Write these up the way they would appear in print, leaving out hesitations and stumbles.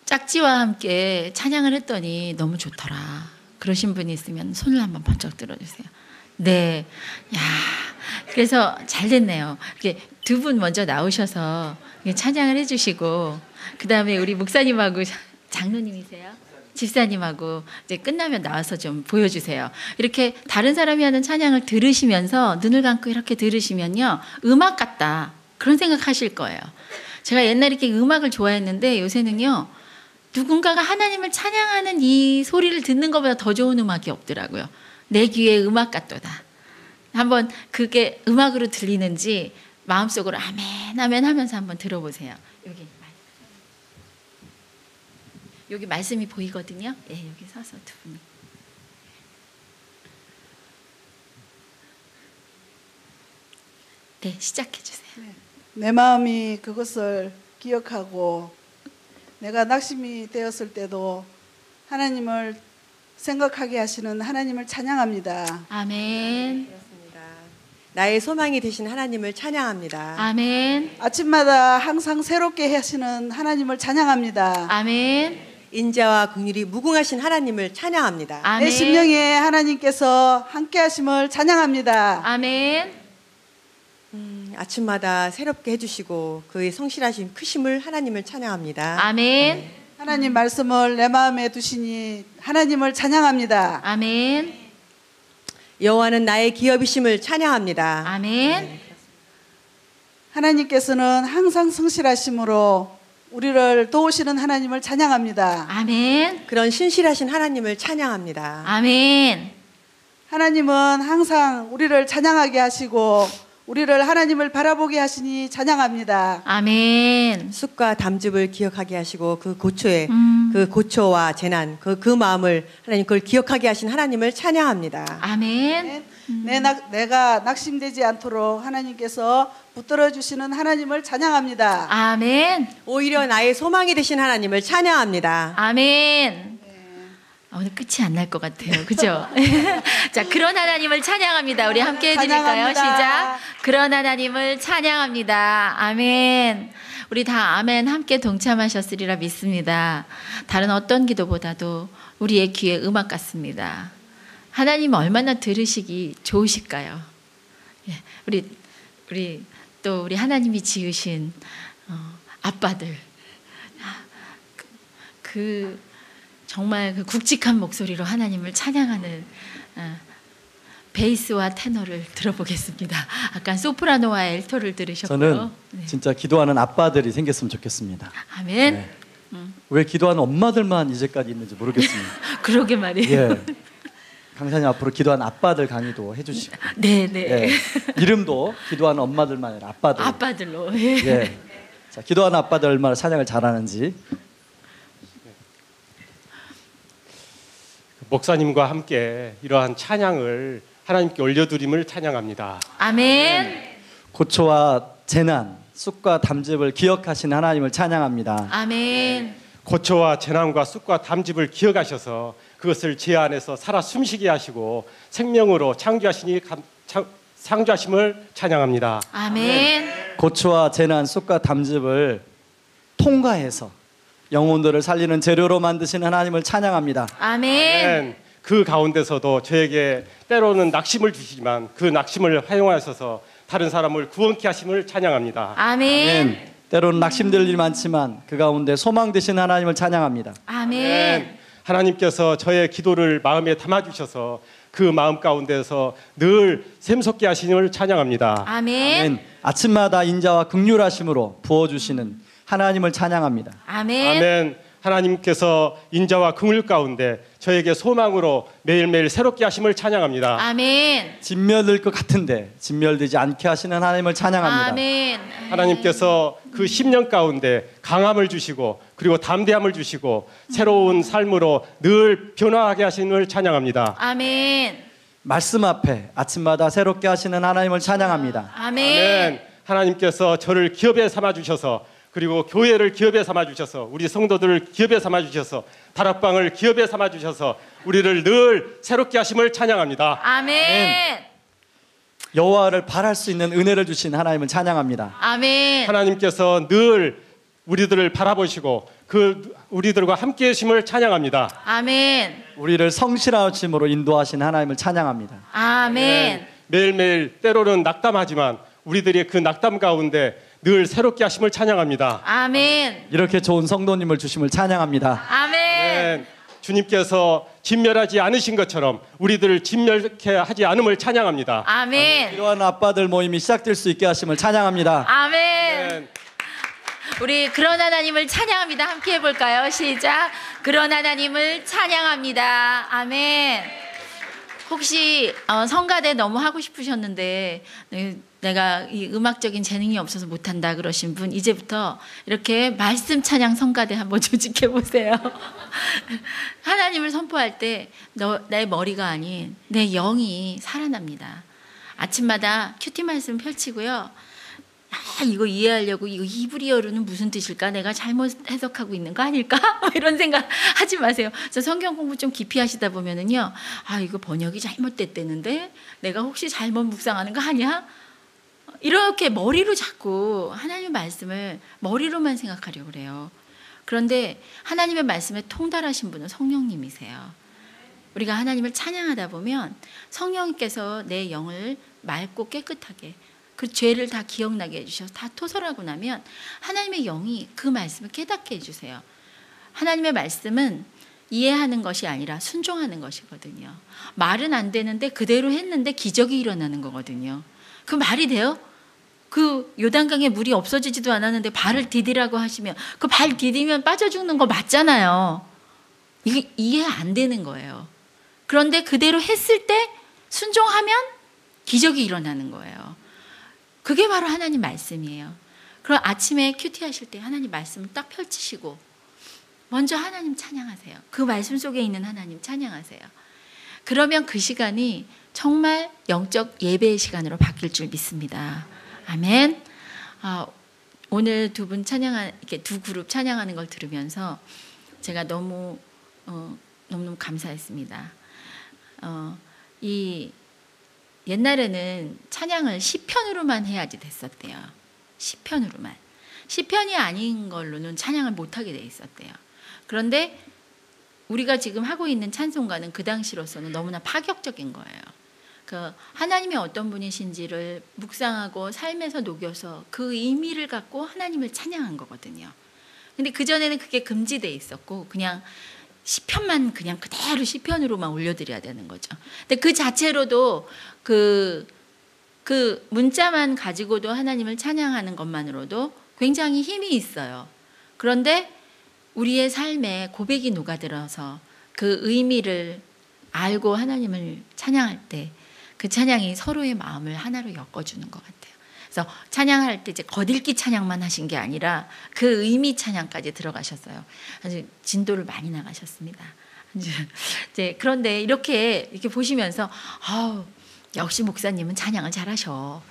짝지와 함께 찬양을 했더니 너무 좋더라. 그러신 분이 있으면 손을 한번 번쩍 들어주세요. 네. 야, 그래서 잘 됐네요. 이렇게 두 분 먼저 나오셔서 찬양을 해주시고, 그 다음에 우리 목사님하고 장로님이세요? 집사님하고 이제 끝나면 나와서 좀 보여주세요. 이렇게 다른 사람이 하는 찬양을 들으시면서 눈을 감고 이렇게 들으시면요, 음악 같다. 그런 생각하실 거예요. 제가 옛날에 이렇게 음악을 좋아했는데 요새는요, 누군가가 하나님을 찬양하는 이 소리를 듣는 것보다 더 좋은 음악이 없더라고요. 내 귀에 음악 같도다. 한번 그게 음악으로 들리는지 마음속으로 아멘 아멘 하면서 한번 들어보세요. 여기 말씀이 보이거든요. 예, 여기 서서 두 분이. 네, 시작해 주세요. 네. 내 마음이 그것을 기억하고 내가 낙심이 되었을 때도 하나님을 생각하게 하시는 하나님을 찬양합니다. 아멘. 그렇습니다. 나의 소망이 되신 하나님을 찬양합니다. 아멘. 아침마다 항상 새롭게 하시는 하나님을 찬양합니다. 아멘. 인자와 긍휼이 무궁하신 하나님을 찬양합니다. 아멘. 내 심령에 하나님께서 함께 하심을 찬양합니다. 아멘. 아침마다 새롭게 해주시고 그의 성실하신 크심을 하나님을 찬양합니다. 아멘. 하나님 말씀을 내 마음에 두시니 하나님을 찬양합니다. 아멘. 여호와는 나의 기업이심을 찬양합니다. 아멘. 하나님께서는 항상 성실하심으로 우리를 도우시는 하나님을 찬양합니다. 아멘. 그런 신실하신 하나님을 찬양합니다. 아멘. 하나님은 항상 우리를 찬양하게 하시고 우리를 하나님을 바라보게 하시니 찬양합니다. 아멘. 쑥과 담즙을 기억하게 하시고 그 고초에 그 고초와 재난 그 마음을 하나님 그걸 기억하게 하신 하나님을 찬양합니다. 아멘. 내가 낙심되지 않도록 하나님께서 붙들어 주시는 하나님을 찬양합니다. 아멘. 오히려 나의 소망이 되신 하나님을 찬양합니다. 아멘. 오늘 끝이 안 날 것 같아요. 그죠? 자, 그런 하나님을 찬양합니다. 우리 함께 해드릴까요? 시작. 그런 하나님을 찬양합니다. 아멘. 우리 다 아멘 함께 동참하셨으리라 믿습니다. 다른 어떤 기도보다도 우리의 귀에 음악 같습니다. 하나님 얼마나 들으시기 좋으실까요? 우리 또 우리 하나님이 지으신 아빠들, 정말 그 굵직한 목소리로 하나님을 찬양하는 베이스와 테너를 들어보겠습니다. 아까 소프라노와 엘토를 들으셨고요. 저는 진짜 기도하는 아빠들이 생겼으면 좋겠습니다. 아멘. 네. 왜 기도하는 엄마들만 이제까지 있는지 모르겠습니다. 그러게 말이에요. 예. 강사님 앞으로 기도하는 아빠들 강의도 해주시고. 네네. 예. 이름도 기도하는 엄마들만 아니라 아빠들. 아빠들로. 예. 자, 기도하는 아빠들 얼마나 찬양을 잘하는지. 목사님과 함께 이러한 찬양을 하나님께 올려드림을 찬양합니다. 아멘. 고초와 재난, 쑥과 담즙을 기억하시는 하나님을 찬양합니다. 아멘. 고초와 재난과 쑥과 담즙을 기억하셔서 그것을 제 안에서 살아 숨쉬게 하시고 생명으로 창조하심을 찬양합니다. 아멘. 고초와 재난, 쑥과 담즙을 통과해서 영혼들을 살리는 재료로 만드시는 하나님을 찬양합니다. 아멘. 그 가운데서도 저에게 때로는 낙심을 주시지만 그 낙심을 활용하셔서 다른 사람을 구원케 하심을 찬양합니다. 아멘. 때로는 낙심될 일이 많지만 그 가운데 소망 되신 하나님을 찬양합니다. 아멘. 하나님께서 저의 기도를 마음에 담아주셔서 그 마음 가운데서 늘 샘솟게 하심을 찬양합니다. 아멘. 아침마다 인자와 긍휼하심으로 부어주시는 하나님을 찬양합니다. 아멘. 아멘. 하나님께서 인자와 긍휼 가운데 저에게 소망으로 매일매일 새롭게 하심을 찬양합니다. 아멘. 진멸될 것 같은데 진멸되지 않게 하시는 하나님을 찬양합니다. 아멘. 하나님께서 그 10년 가운데 강함을 주시고 그리고 담대함을 주시고 새로운 삶으로 늘 변화하게 하심을 찬양합니다. 아멘. 말씀 앞에 아침마다 새롭게 하시는 하나님을 찬양합니다. 아멘. 하나님께서 저를 기업에 삼아 주셔서 그리고 교회를 기업에 삼아 주셔서 우리 성도들을 기업에 삼아 주셔서 다락방을 기업에 삼아 주셔서 우리를 늘 새롭게 하심을 찬양합니다. 아멘. 여호와를 바랄 수 있는 은혜를 주신 하나님을 찬양합니다. 아멘. 하나님께서 늘 우리들을 바라보시고 우리들과 함께 계심을 찬양합니다. 아멘. 우리를 성실하심으로 인도하신 하나님을 찬양합니다. 아멘. 매일매일 때로는 낙담하지만 우리들이 그 낙담 가운데 늘 새롭게 하심을 찬양합니다. 아멘. 이렇게 좋은 성도님을 주심을 찬양합니다. 아멘. 주님께서 진멸하지 않으신 것처럼 우리들을 진멸케 하지 않음을 찬양합니다. 아멘. 이러한 아빠들 모임이 시작될 수 있게 하심을 찬양합니다. 아멘. 우리 그런 하나님을 찬양합니다. 함께 해볼까요? 시작. 그런 하나님을 찬양합니다. 아멘. 혹시 성가대 너무 하고 싶으셨는데 내가 이 음악적인 재능이 없어서 못한다 그러신 분, 이제부터 이렇게 말씀 찬양 성가대 한번 조직해 보세요. 하나님을 선포할 때 내 머리가 아닌 내 영이 살아납니다. 아침마다 큐티 말씀 펼치고요. 이거 이해하려고 이거 히브리어로는 무슨 뜻일까? 내가 잘못 해석하고 있는 거 아닐까? 이런 생각 하지 마세요. 저 성경 공부 좀 깊이 하시다 보면은요, 이거 번역이 잘못됐대는데 내가 혹시 잘못 묵상하는 거 아니야? 이렇게 머리로 자꾸 하나님의 말씀을 머리로만 생각하려고 그래요. 그런데 하나님의 말씀에 통달하신 분은 성령님이세요. 우리가 하나님을 찬양하다 보면 성령께서 내 영을 맑고 깨끗하게, 그 죄를 다 기억나게 해주셔서 다 토설하고 나면 하나님의 영이 그 말씀을 깨닫게 해주세요. 하나님의 말씀은 이해하는 것이 아니라 순종하는 것이거든요. 말은 안 되는데 그대로 했는데 기적이 일어나는 거거든요. 그 말이 돼요? 그 요단강에 물이 없어지지도 않았는데 발을 디디라고 하시면 그 발 디디면 빠져 죽는 거 맞잖아요. 이게 이해 안 되는 거예요. 그런데 그대로 했을 때 순종하면 기적이 일어나는 거예요. 그게 바로 하나님 말씀이에요. 그럼 아침에 큐티 하실 때 하나님 말씀을 딱 펼치시고 먼저 하나님 찬양하세요. 그 말씀 속에 있는 하나님 찬양하세요. 그러면 그 시간이 정말 영적 예배의 시간으로 바뀔 줄 믿습니다. 아멘. 오늘 두 분 이렇게 두 그룹 찬양하는 걸 들으면서 제가 너무 감사했습니다. 옛날에는 찬양을 시편으로만 해야지 됐었대요. 시편으로만. 시편이 아닌 걸로는 찬양을 못하게 돼 있었대요. 그런데 우리가 지금 하고 있는 찬송가는 그 당시로서는 너무나 파격적인 거예요. 그 하나님이 어떤 분이신지를 묵상하고 삶에서 녹여서 그 의미를 갖고 하나님을 찬양한 거거든요. 근데 그전에는 그게 금지돼 있었고 그냥 시편만 그냥 그대로 시편으로만 올려드려야 되는 거죠. 근데 그 자체로도 그 문자만 가지고도 하나님을 찬양하는 것만으로도 굉장히 힘이 있어요. 그런데 우리의 삶에 고백이 녹아들어서 그 의미를 알고 하나님을 찬양할 때 그 찬양이 서로의 마음을 하나로 엮어주는 것 같아요. 그래서 찬양할 때 이제 겉읽기 찬양만 하신 게 아니라 그 의미 찬양까지 들어가셨어요. 아주 진도를 많이 나가셨습니다. 이제 그런데 이렇게 보시면서 역시 목사님은 찬양을 잘하셔.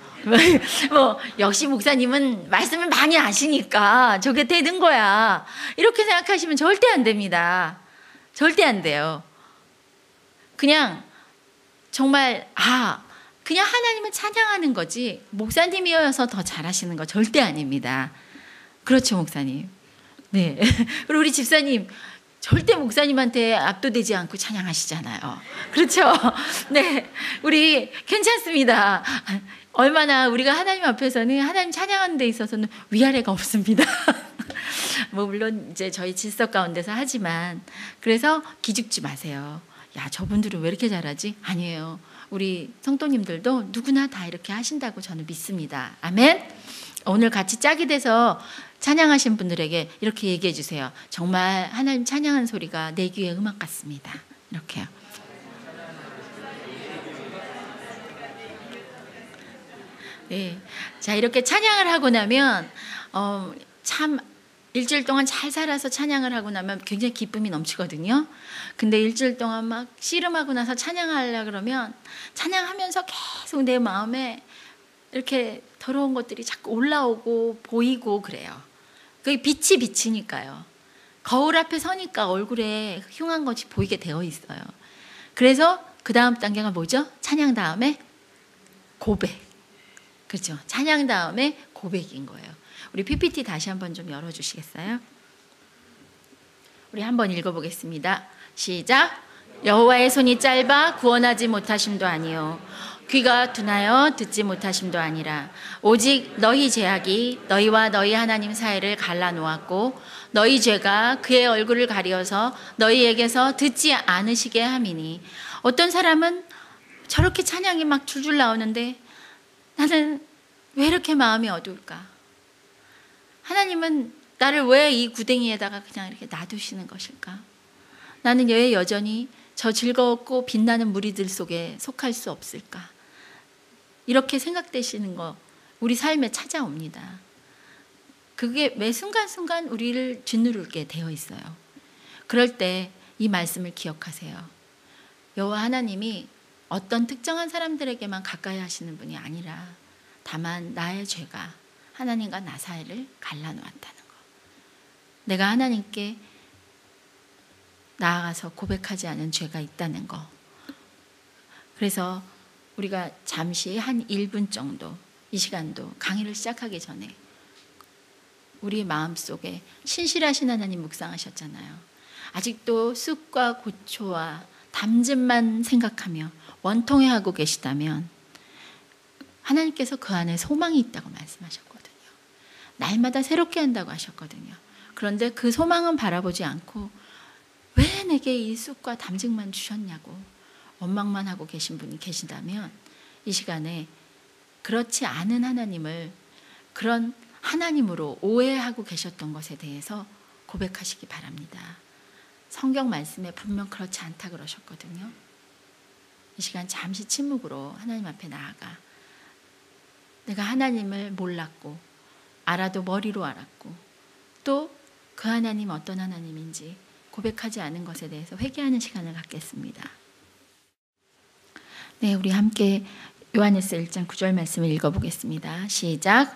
역시 목사님은 말씀을 많이 아시니까 저게 되는 거야. 이렇게 생각하시면 절대 안 됩니다. 절대 안 돼요. 그냥 정말 그냥 하나님을 찬양하는 거지 목사님이어서 더 잘하시는 거 절대 아닙니다. 그렇죠, 목사님. 네. 그리고 우리 집사님 절대 목사님한테 압도되지 않고 찬양하시잖아요. 그렇죠? 네. 우리 괜찮습니다. 얼마나 우리가 하나님 앞에서는 하나님 찬양하는 데 있어서는 위아래가 없습니다. 물론 이제 저희 질서 가운데서 하지만 그래서 기죽지 마세요. 야, 저분들은 왜 이렇게 잘하지? 아니에요. 우리 성도님들도 누구나 다 이렇게 하신다고 저는 믿습니다. 아멘. 오늘 같이 짝이 돼서 찬양하신 분들에게 이렇게 얘기해 주세요. 정말 하나님 찬양하는 소리가 내 귀에 음악 같습니다. 이렇게요. 네. 자, 이렇게 찬양을 하고 나면 참 일주일 동안 잘 살아서 찬양을 하고 나면 굉장히 기쁨이 넘치거든요. 근데 일주일 동안 막 씨름하고 나서 찬양하려고 그러면 찬양하면서 계속 내 마음에 이렇게 더러운 것들이 자꾸 올라오고 보이고 그래요. 그게 빛이 비치니까요. 거울 앞에 서니까 얼굴에 흉한 것이 보이게 되어 있어요. 그래서 그 다음 단계가 뭐죠? 찬양 다음에 고백. 그렇죠. 찬양 다음에 고백인 거예요. 우리 PPT 다시 한번 좀 열어주시겠어요? 우리 한번 읽어보겠습니다. 시작. 여호와의 손이 짧아 구원하지 못하심도 아니요 귀가 둔하여 듣지 못하심도 아니라 오직 너희 죄악이 너희와 너희 하나님 사이를 갈라놓았고 너희 죄가 그의 얼굴을 가리어서 너희에게서 듣지 않으시게 함이니. 어떤 사람은 저렇게 찬양이 막 줄줄 나오는데 나는 왜 이렇게 마음이 어두울까? 하나님은 나를 왜 이 구덩이에다가 그냥 이렇게 놔두시는 것일까? 나는 왜 여전히 저 즐거웠고 빛나는 무리들 속에 속할 수 없을까? 이렇게 생각되시는 거 우리 삶에 찾아옵니다. 그게 매 순간순간 우리를 짓누르게 되어 있어요. 그럴 때 이 말씀을 기억하세요. 여호와 하나님이 어떤 특정한 사람들에게만 가까이 하시는 분이 아니라 다만 나의 죄가 하나님과 나 사이를 갈라놓았다는 거. 내가 하나님께 나아가서 고백하지 않은 죄가 있다는 거. 그래서 우리가 잠시 한 1분 정도 이 시간도 강의를 시작하기 전에 우리 마음속에 신실하신 하나님 묵상하셨잖아요. 아직도 쑥과 고초와 담즙만 생각하며 원통해하고 계시다면 하나님께서 그 안에 소망이 있다고 말씀하셨거든요. 날마다 새롭게 한다고 하셨거든요. 그런데 그 소망은 바라보지 않고 왜 내게 이 쑥과 담즙만 주셨냐고 원망만 하고 계신 분이 계신다면 이 시간에 그렇지 않은 하나님을 그런 하나님으로 오해하고 계셨던 것에 대해서 고백하시기 바랍니다. 성경 말씀에 분명 그렇지 않다 그러셨거든요. 이 시간 잠시 침묵으로 하나님 앞에 나아가 내가 하나님을 몰랐고 알아도 머리로 알았고 또 그 하나님 어떤 하나님인지 고백하지 않은 것에 대해서 회개하는 시간을 갖겠습니다. 네, 우리 함께 요한일서 1장 9절 말씀을 읽어보겠습니다. 시작.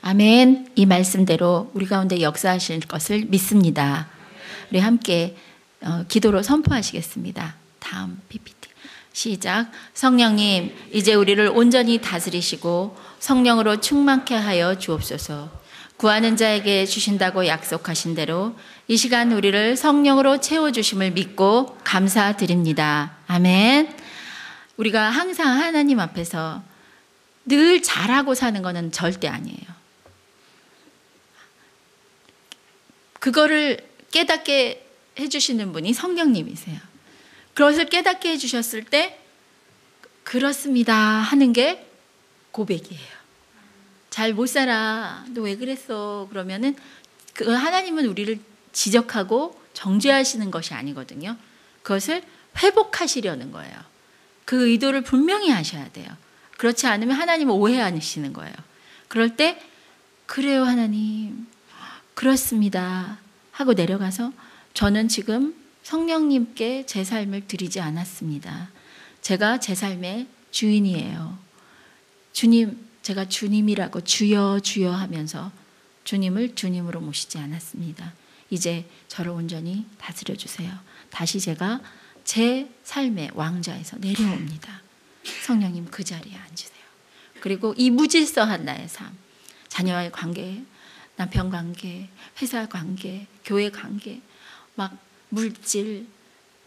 아멘. 이 말씀대로 우리 가운데 역사하실 것을 믿습니다. 우리 함께 기도로 선포하시겠습니다. 다음 PPT. 시작. 성령님, 이제 우리를 온전히 다스리시고 성령으로 충만케 하여 주옵소서. 구하는 자에게 주신다고 약속하신 대로 이 시간 우리를 성령으로 채워주심을 믿고 감사드립니다. 아멘. 우리가 항상 하나님 앞에서 늘 잘하고 사는 것은 절대 아니에요. 그거를 깨닫게 해주시는 분이 성령님이세요. 그것을 깨닫게 해주셨을 때 그렇습니다 하는 게 고백이에요. 잘 못 살아. 너 왜 그랬어? 그러면은 그 하나님은 우리를 지적하고 정죄하시는 것이 아니거든요. 그것을 회복하시려는 거예요. 그 의도를 분명히 하셔야 돼요. 그렇지 않으면 하나님은 오해하시는 거예요. 그럴 때 그래요 하나님 그렇습니다 하고 내려가서 저는 지금 성령님께 제 삶을 드리지 않았습니다. 제가 제 삶의 주인이에요. 주님, 제가 주님이라고 주여 주여 하면서 주님을 주님으로 모시지 않았습니다. 이제 저를 온전히 다스려 주세요. 다시 제가 제 삶의 왕좌에서 내려옵니다. 성령님 그 자리에 앉으세요. 그리고 이 무질서한 나의 삶, 자녀와의 관계, 남편 관계, 회사 관계, 교회 관계, 막 물질,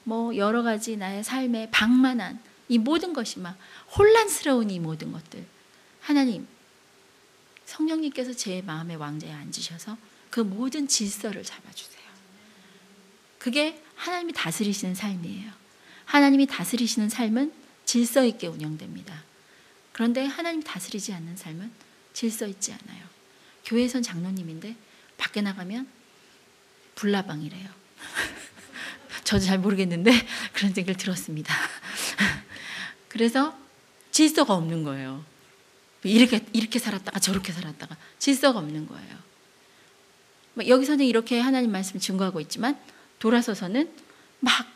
뭐 여러 가지 나의 삶의 방만한 이 모든 것이 막 혼란스러운 이 모든 것들 하나님 성령님께서 제 마음의 왕좌에 앉으셔서 그 모든 질서를 잡아주세요. 그게 하나님이 다스리시는 삶이에요. 하나님이 다스리시는 삶은 질서 있게 운영됩니다. 그런데 하나님이 다스리지 않는 삶은 질서 있지 않아요. 교회에선 장로님인데 밖에 나가면 불나방이래요. 저도 잘 모르겠는데 그런 얘기를 들었습니다. 그래서 질서가 없는 거예요. 이렇게 살았다가 저렇게 살았다가 질서가 없는 거예요. 여기서는 이렇게 하나님 말씀 증거하고 있지만 돌아서서는 막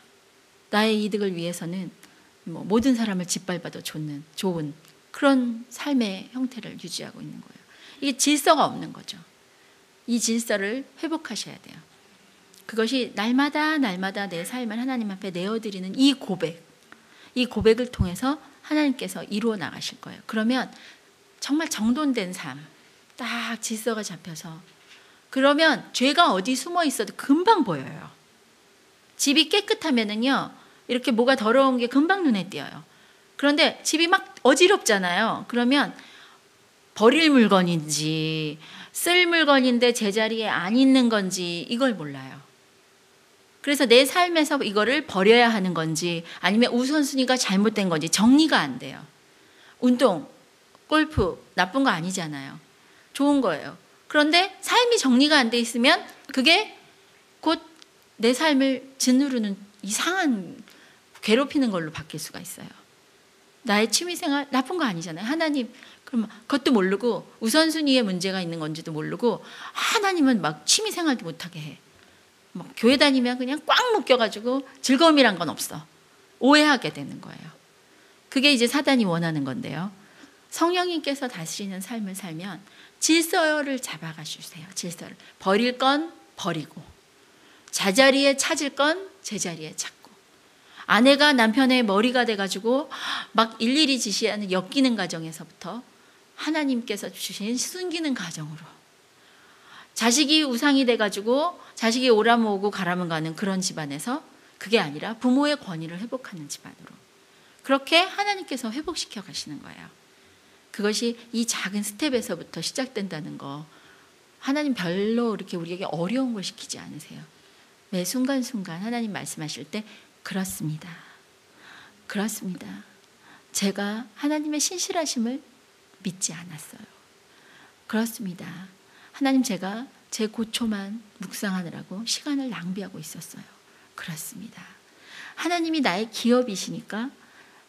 나의 이득을 위해서는 뭐 모든 사람을 짓밟아도 좋은 그런 삶의 형태를 유지하고 있는 거예요. 이게 질서가 없는 거죠. 이 질서를 회복하셔야 돼요. 그것이 날마다 내 삶을 하나님 앞에 내어드리는 이 고백을 통해서 하나님께서 이루어 나가실 거예요. 그러면 정말 정돈된 삶, 딱 질서가 잡혀서, 그러면 죄가 어디 숨어 있어도 금방 보여요. 집이 깨끗하면은요, 이렇게 뭐가 더러운 게 금방 눈에 띄어요. 그런데 집이 막 어지럽잖아요. 그러면 버릴 물건인지 쓸 물건인데 제자리에 안 있는 건지 이걸 몰라요. 그래서 내 삶에서 이거를 버려야 하는 건지 아니면 우선순위가 잘못된 건지 정리가 안 돼요. 운동, 골프 나쁜 거 아니잖아요. 좋은 거예요. 그런데 삶이 정리가 안 돼 있으면 그게 곧 내 삶을 짓누르는 이상한 괴롭히는 걸로 바뀔 수가 있어요. 나의 취미생활 나쁜 거 아니잖아요. 하나님 그럼 그것도 모르고 우선순위에 문제가 있는 건지도 모르고 하나님은 막 취미생활도 못하게 해. 막 교회 다니면 그냥 꽉 묶여가지고 즐거움이란 건 없어. 오해하게 되는 거예요. 그게 이제 사단이 원하는 건데요. 성령님께서 다스리는 삶을 살면 질서를 잡아가 주세요. 질서를. 버릴 건 버리고 제자리에 찾을 건 제자리에 찾고, 아내가 남편의 머리가 돼가지고 막 일일이 지시하는 엮이는 가정에서부터 하나님께서 주신 숨기는 가정으로, 자식이 우상이 돼가지고 자식이 오라면 오고 가라면 가는 그런 집안에서 그게 아니라 부모의 권위를 회복하는 집안으로, 그렇게 하나님께서 회복시켜 가시는 거예요. 그것이 이 작은 스텝에서부터 시작된다는 거, 하나님 별로 이렇게 우리에게 어려운 걸 시키지 않으세요. 매 순간순간 하나님 말씀하실 때 그렇습니다. 그렇습니다. 제가 하나님의 신실하심을 믿지 않았어요. 그렇습니다. 하나님 제가 제 고초만 묵상하느라고 시간을 낭비하고 있었어요. 그렇습니다. 하나님이 나의 기업이시니까,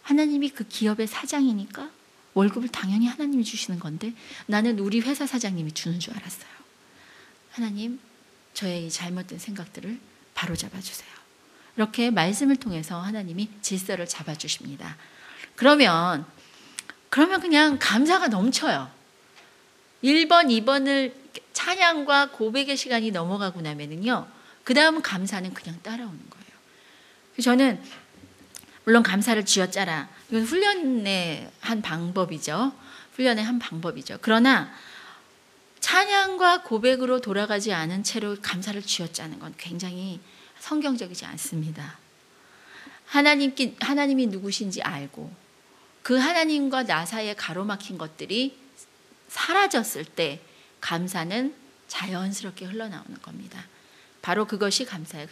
하나님이 그 기업의 사장이니까 월급을 당연히 하나님이 주시는 건데 나는 우리 회사 사장님이 주는 줄 알았어요. 하나님, 저의 이 잘못된 생각들을 바로잡아 주세요. 이렇게 말씀을 통해서 하나님이 질서를 잡아주십니다. 그러면 그냥 감사가 넘쳐요. 1번, 2번을 찬양과 고백의 시간이 넘어가고 나면은요, 그 다음은 감사는 그냥 따라오는 거예요. 저는 물론 감사를 쥐어짜라, 이건 훈련의 한 방법이죠. 그러나 찬양과 고백으로 돌아가지 않은 채로 감사를 쥐어짜는 건 굉장히 성경적이지 않습니다. 하나님이 누구신지 알고 그 하나님과 나 사이에 가로막힌 것들이 사라졌을 때 감사는 자연스럽게 흘러나오는 겁니다. 바로 그것이 감사예요.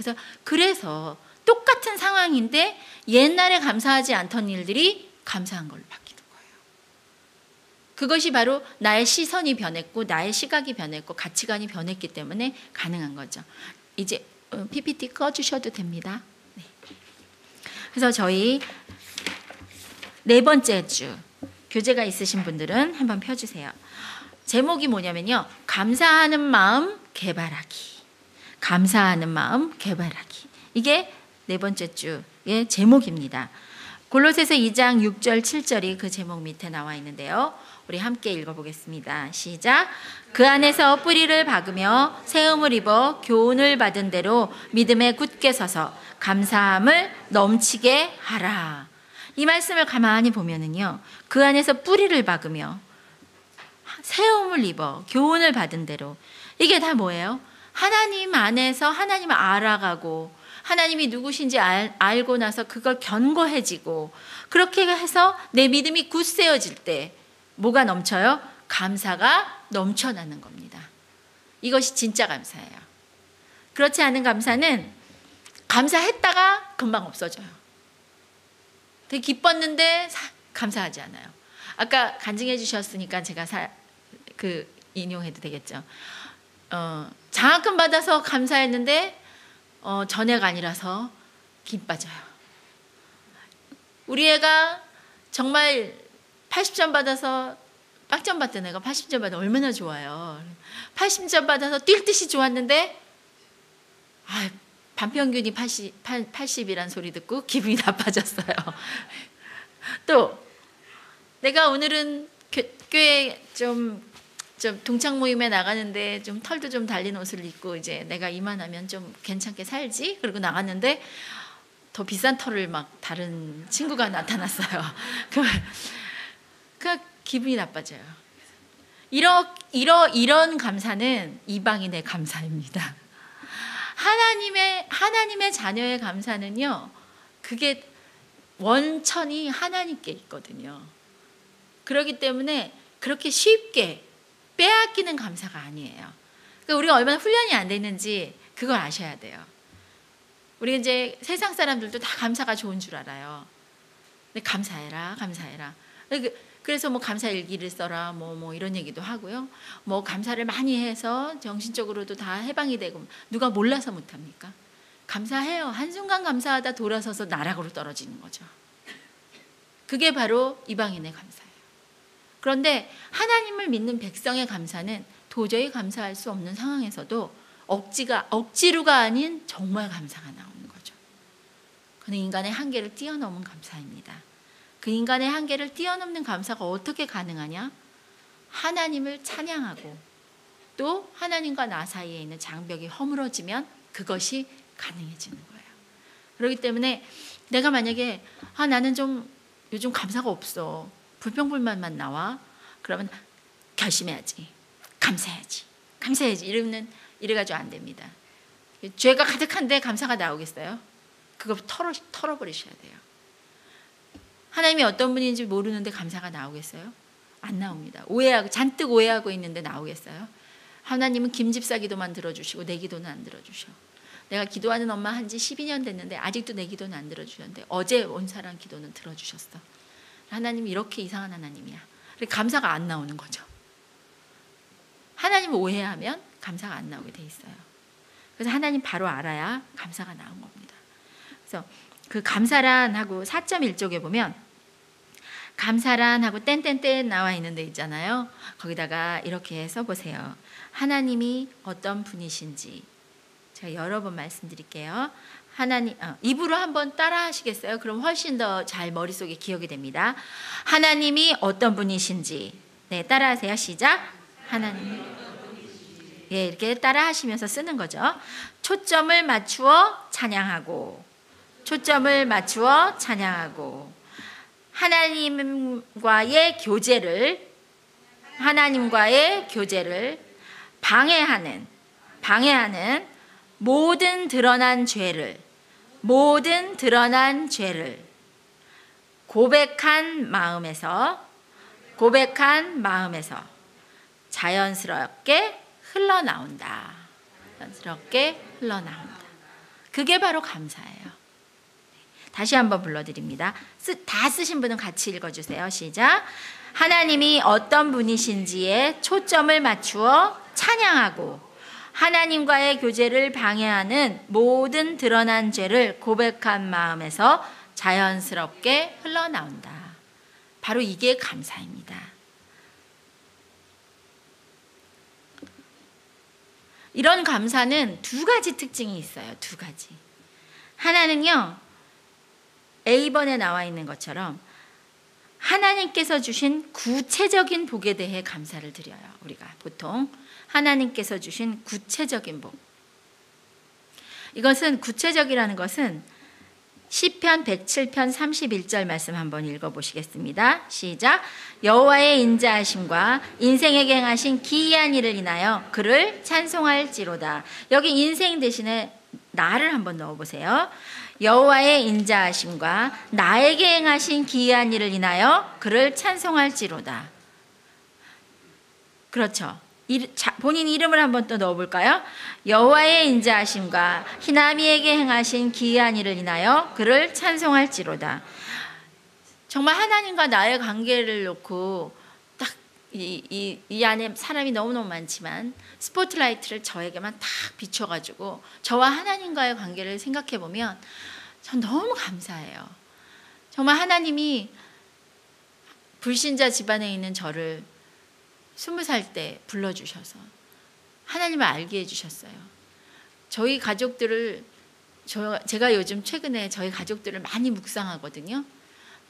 그래서 똑같은 상황인데 옛날에 감사하지 않던 일들이 감사한 걸로 바뀌는 거예요. 그것이 바로 나의 시선이 변했고 나의 시각이 변했고 가치관이 변했기 때문에 가능한 거죠. 이제 PPT 꺼주셔도 됩니다. 네. 그래서 저희 4번째 주 교재가 있으신 분들은 한번 펴주세요. 제목이 뭐냐면요, 감사하는 마음 개발하기. 감사하는 마음 개발하기. 이게 4번째 주의 제목입니다. 골로새서 2장 6절 7절이 그 제목 밑에 나와 있는데요. 우리 함께 읽어보겠습니다. 시작. 그 안에서 뿌리를 박으며 세움을 입어 교훈을 받은 대로 믿음에 굳게 서서 감사함을 넘치게 하라. 이 말씀을 가만히 보면은요, 그 안에서 뿌리를 박으며 세움을 입어 교훈을 받은 대로, 이게 다 뭐예요? 하나님 안에서 하나님을 알아가고 하나님이 누구신지 알고 나서 그걸 견고해지고, 그렇게 해서 내 믿음이 굳세어질 때 뭐가 넘쳐요? 감사가 넘쳐나는 겁니다. 이것이 진짜 감사예요. 그렇지 않은 감사는 감사했다가 금방 없어져요. 되게 기뻤는데 감사하지 않아요. 아까 간증해 주셨으니까 제가 인용해도 되겠죠. 장학금 받아서 감사했는데 전액 아니라서 김 빠져요. 우리 애가 정말 80점 받아서 빵점 받던 애가 80점 받아 얼마나 좋아요. 80점 받아서 뛸 듯이 좋았는데 반평균이 80이란 소리 듣고 기분이 나빠졌어요. 또 내가 오늘은 교회 좀 좀 동창 모임에 나가는데 좀 털도 좀 달린 옷을 입고 이제 내가 이만하면 좀 괜찮게 살지? 그리고 나갔는데 더 비싼 털을 막 다른 친구가 나타났어요. 그 기분이 나빠져요. 이런 감사는 이방인의 감사입니다. 하나님의 자녀의 감사는요, 그게 원천이 하나님께 있거든요. 그렇기 때문에 그렇게 쉽게 빼앗기는 감사가 아니에요. 그러니까 우리가 얼마나 훈련이 안 됐는지 그걸 아셔야 돼요. 우리 이제 세상 사람들도 다 감사가 좋은 줄 알아요. 근데 감사해라, 감사해라. 그래서 뭐 감사 일기를 써라, 뭐 이런 얘기도 하고요. 뭐 감사를 많이 해서 정신적으로도 다 해방이 되고, 누가 몰라서 못합니까? 감사해요. 한순간 감사하다 돌아서서 나락으로 떨어지는 거죠. 그게 바로 이방인의 감사예요. 그런데 하나님을 믿는 백성의 감사는 도저히 감사할 수 없는 상황에서도 억지로가 아닌 정말 감사가 나오는 거죠. 그는 인간의 한계를 뛰어넘은 감사입니다. 그 인간의 한계를 뛰어넘는 감사가 어떻게 가능하냐? 하나님을 찬양하고 또 하나님과 나 사이에 있는 장벽이 허물어지면 그것이 가능해지는 거예요. 그렇기 때문에 내가 만약에 나는 좀 요즘 감사가 없어, 불평불만만 나와, 그러면 결심해야지, 감사해야지 이래가지고 안 됩니다. 죄가 가득한데 감사가 나오겠어요? 그거 털어버리셔야 돼요. 하나님이 어떤 분인지 모르는데 감사가 나오겠어요? 안 나옵니다. 잔뜩 오해하고 있는데 나오겠어요? 하나님은 김집사 기도만 들어주시고 내 기도는 안 들어주셔. 내가 기도하는 엄마 한지 12년 됐는데 아직도 내 기도는 안 들어주셨는데 어제 온 사람 기도는 들어주셨어. 하나님이 이렇게 이상한 하나님이야. 감사가 안 나오는 거죠. 하나님을 오해하면 감사가 안 나오게 돼 있어요. 그래서 하나님 바로 알아야 감사가 나온 겁니다. 그래서 그 감사란 하고 4.1쪽에 보면 감사란 하고 땡땡땡 나와 있는 데 있잖아요. 거기다가 이렇게 써보세요. 하나님이 어떤 분이신지 제가 여러 번 말씀드릴게요. 입으로 한번 따라 하시겠어요? 그럼 훨씬 더 잘 머릿속에 기억이 됩니다. 하나님이 어떤 분이신지. 네, 따라 하세요. 시작. 하나님이. 예, 이렇게 따라 하시면서 쓰는 거죠. 초점을 맞추어 찬양하고, 초점을 맞추어 찬양하고, 하나님과의 교제를 방해하는 모든 드러난 죄를 고백한 마음에서 자연스럽게 흘러나온다. 그게 바로 감사예요. 다시 한번 불러드립니다. 다 쓰신 분은 같이 읽어주세요. 시작. 하나님이 어떤 분이신지에 초점을 맞추어 찬양하고 하나님과의 교제를 방해하는 모든 드러난 죄를 고백한 마음에서 자연스럽게 흘러나온다. 바로 이게 감사입니다. 이런 감사는 두 가지 특징이 있어요. 두 가지. 하나는요, A번에 나와 있는 것처럼 하나님께서 주신 구체적인 복에 대해 감사를 드려요. 우리가 보통 하나님께서 주신 구체적인 복. 이것은 구체적이라는 것은 시편 107편 31절 말씀 한번 읽어보시겠습니다. 시작. 여호와의 인자하심과 인생에게 행하신 기이한 일을 인하여 그를 찬송할지로다. 여기 인생 대신에 나를 한번 넣어보세요. 여호와의 인자하심과 나에게 행하신 기이한 일을 인하여 그를 찬송할지로다. 그렇죠. 본인 이름을 한번 또 넣어볼까요? 여호와의 인자하심과 히나미에게 행하신 기이한 일을 인하여 그를 찬송할지로다. 정말 하나님과 나의 관계를 놓고 딱 이 안에 사람이 너무너무 많지만 스포트라이트를 저에게만 딱 비춰가지고 저와 하나님과의 관계를 생각해 보면 전 너무 감사해요. 정말 하나님이 불신자 집안에 있는 저를 20살 때 불러주셔서 하나님을 알게 해주셨어요. 저희 가족들을 제가 요즘 최근에 저희 가족들을 많이 묵상하거든요.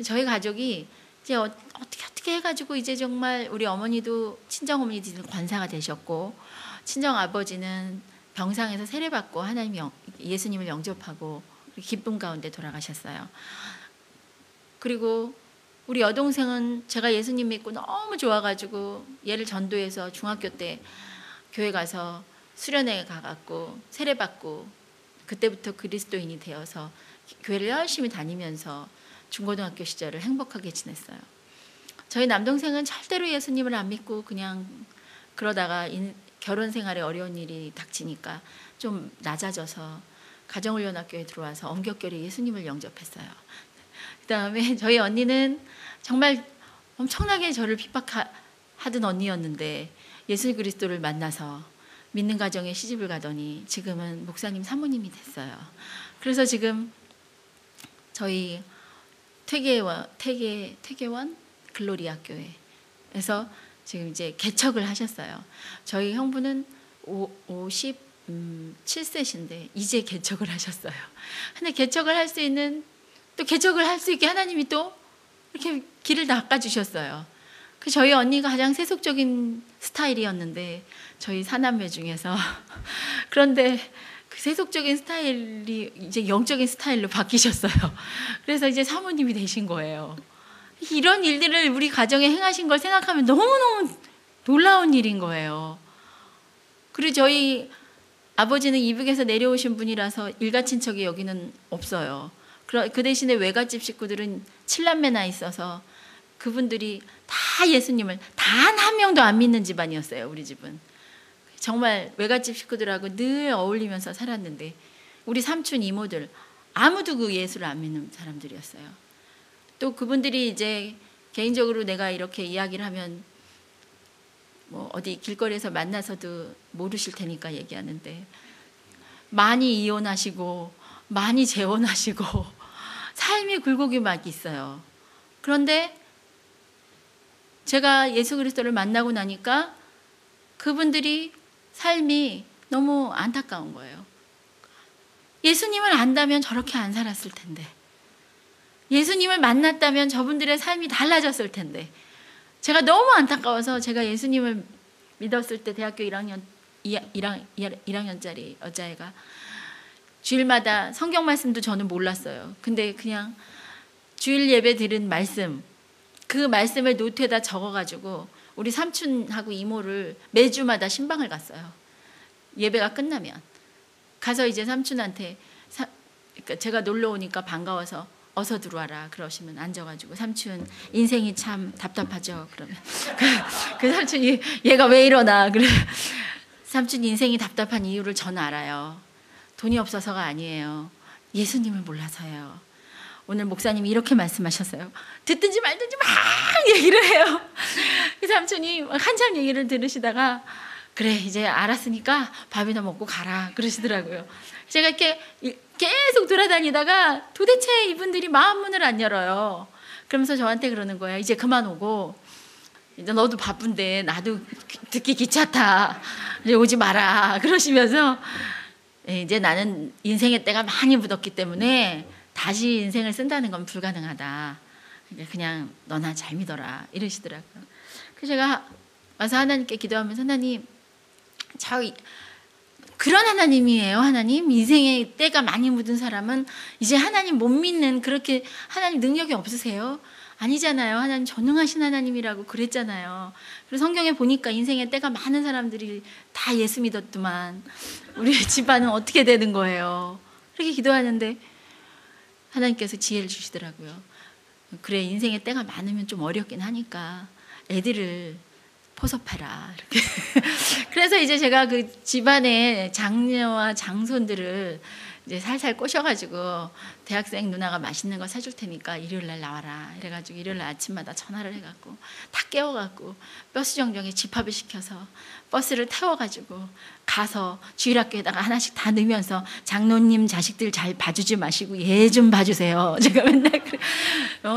저희 가족이 이제 어떻게 해가지고 이제 정말 우리 어머니도 친정 어머니도 권사가 되셨고 친정 아버지는 병상에서 세례받고 하나님 예수님을 영접하고 기쁨 가운데 돌아가셨어요. 그리고 우리 여동생은 제가 예수님 믿고 너무 좋아가지고 얘를 전도해서 중학교 때 교회 가서 수련회 가갖고 세례받고 그때부터 그리스도인이 되어서 교회를 열심히 다니면서 중고등학교 시절을 행복하게 지냈어요. 저희 남동생은 절대로 예수님을 안 믿고 그냥 그러다가 결혼 생활에 어려운 일이 닥치니까 좀 낮아져서 가정훈련학교에 들어와서 엄격결에 예수님을 영접했어요. 그 다음에 저희 언니는 정말 엄청나게 저를 핍박하던 언니였는데 예수 그리스도를 만나서 믿는 가정에 시집을 가더니 지금은 목사님 사모님이 됐어요. 그래서 지금 저희 퇴계원 글로리아 교회에서 지금 이제 개척을 하셨어요. 저희 형부는 57세신데 이제 개척을 하셨어요. 근데 개척을 할 수 있는 또 개척을 할 수 있게 하나님이 또 이렇게 길을 닦아주셨어요. 그 저희 언니가 가장 세속적인 스타일이었는데 저희 사남매 중에서 그런데 그 세속적인 스타일이 이제 영적인 스타일로 바뀌셨어요. 그래서 이제 사모님이 되신 거예요. 이런 일들을 우리 가정에 행하신 걸 생각하면 너무너무 놀라운 일인 거예요. 그리고 저희 아버지는 이북에서 내려오신 분이라서 일가 친척이 여기는 없어요. 그 대신에 외갓집 식구들은 7남매나 있어서 그분들이 다 예수님을 단 한 명도 안 믿는 집안이었어요. 우리 집은 정말 외갓집 식구들하고 늘 어울리면서 살았는데 우리 삼촌 이모들 아무도 그 예수를 안 믿는 사람들이었어요. 또 그분들이 이제 개인적으로 내가 이렇게 이야기를 하면 뭐 어디 길거리에서 만나서도 모르실 테니까 얘기하는데 많이 이혼하시고 많이 재혼하시고 삶이 굴곡이 막 있어요. 그런데 제가 예수 그리스도를 만나고 나니까 그분들이 삶이 너무 안타까운 거예요. 예수님을 안다면 저렇게 안 살았을 텐데, 예수님을 만났다면 저분들의 삶이 달라졌을 텐데, 제가 너무 안타까워서 제가 예수님을 믿었을 때 대학교 1학년짜리 여자애가 주일마다 성경 말씀도 저는 몰랐어요. 근데 그냥 주일 예배 들은 말씀, 그 말씀을 노트에다 적어가지고 우리 삼촌하고 이모를 매주마다 신방을 갔어요. 예배가 끝나면 가서 이제 삼촌한테 그러니까 제가 놀러 오니까 반가워서 어서 들어와라 그러시면 앉아가지고 삼촌 인생이 참 답답하죠. 그러면 그 삼촌이 얘가 왜 이러나 그래. 삼촌 인생이 답답한 이유를 저는 알아요. 돈이 없어서가 아니에요. 예수님을 몰라서요. 오늘 목사님이 이렇게 말씀하셨어요. 듣든지 말든지 막 얘기를 해요. 그 삼촌이 한참 얘기를 들으시다가 그래 이제 알았으니까 밥이나 먹고 가라 그러시더라고요. 제가 이렇게 계속 돌아다니다가 도대체 이분들이 마음 문을 안 열어요. 그러면서 저한테 그러는 거예요. 이제 그만 오고 이제 너도 바쁜데 나도 듣기 귀찮다. 이제 오지 마라 그러시면서 이제 나는 인생의 때가 많이 묻었기 때문에 다시 인생을 쓴다는 건 불가능하다. 그냥 너나 잘 믿어라 이러시더라고요. 그래서 제가 와서 하나님께 기도하면서 하나님 그런 하나님이에요. 하나님 인생의 때가 많이 묻은 사람은 이제 하나님 못 믿는 그렇게 하나님 능력이 없으세요? 아니잖아요. 하나님 전능하신 하나님이라고 그랬잖아요. 그래서 성경에 보니까 인생의 때가 많은 사람들이 다 예수 믿었더만 우리 집안은 어떻게 되는 거예요? 그렇게 기도하는데 하나님께서 지혜를 주시더라고요. 그래 인생의 때가 많으면 좀 어렵긴 하니까 애들을 포섭해라 이렇게. 그래서 이제 제가 그 집안의 장녀와 장손들을 이제 살살 꼬셔가지고 대학생 누나가 맛있는 거 사줄 테니까 일요일날 나와라 이래가지고 일요일날 아침마다 전화를 해갖고 다 깨워갖고 버스 정류장에 집합을 시켜서 버스를 태워가지고 가서 주일학교에다가 하나씩 다 넣으면서 장로님 자식들 잘 봐주지 마시고 얘 좀 봐주세요. 제가 맨날 그래.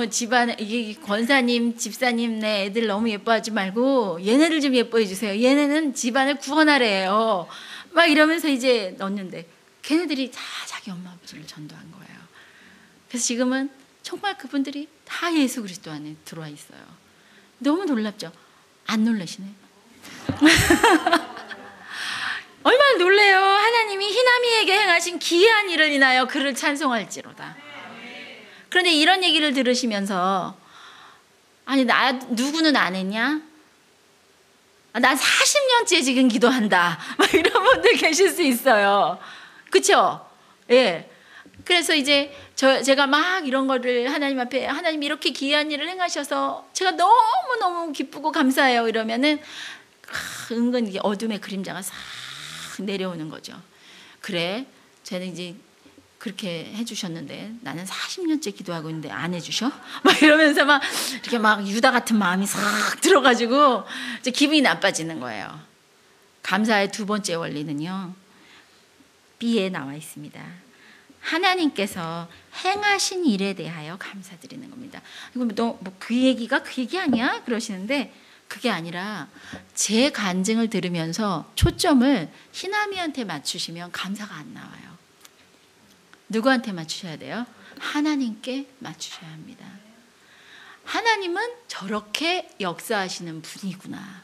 집안 이게 권사님 집사님 내 애들 너무 예뻐하지 말고 얘네들 좀 예뻐해 주세요. 얘네는 집안을 구원하래요. 막 이러면서 이제 넣었는데 걔네들이 다 자기 엄마 아버지를 전도한 거예요. 그래서 지금은 정말 그분들이 다 예수 그리스도 안에 들어와 있어요. 너무 놀랍죠? 안 놀라시네. 얼마나 놀래요. 하나님이 희남이에게 행하신 기이한 일을 인하여 그를 찬송할지로다. 그런데 이런 얘기를 들으시면서 아니 나 누구는 안 했냐? 난 40년째 지금 기도한다. 막 이런 분들 계실 수 있어요. 그렇죠? 예. 그래서 이제 제가 막 이런 거를 하나님 앞에 하나님 이렇게 기이한 일을 행하셔서 제가 너무너무 기쁘고 감사해요. 이러면은 은근 이게 어둠의 그림자가 싹 내려오는 거죠. 그래, 쟤는 이제 그렇게 해주셨는데 나는 40년째 기도하고 있는데 안 해주셔? 막 이러면서 막 이렇게 막 유다 같은 마음이 싹 들어가지고 이제 기분이 나빠지는 거예요. 감사의 두 번째 원리는요, B에 나와 있습니다. 하나님께서 행하신 일에 대하여 감사드리는 겁니다. 이거 너 뭐 그 얘기가 그 얘기 아니야? 그러시는데 그게 아니라 제 간증을 들으면서 초점을 희남이한테 맞추시면 감사가 안 나와요. 누구한테 맞추셔야 돼요? 하나님께 맞추셔야 합니다. 하나님은 저렇게 역사하시는 분이구나.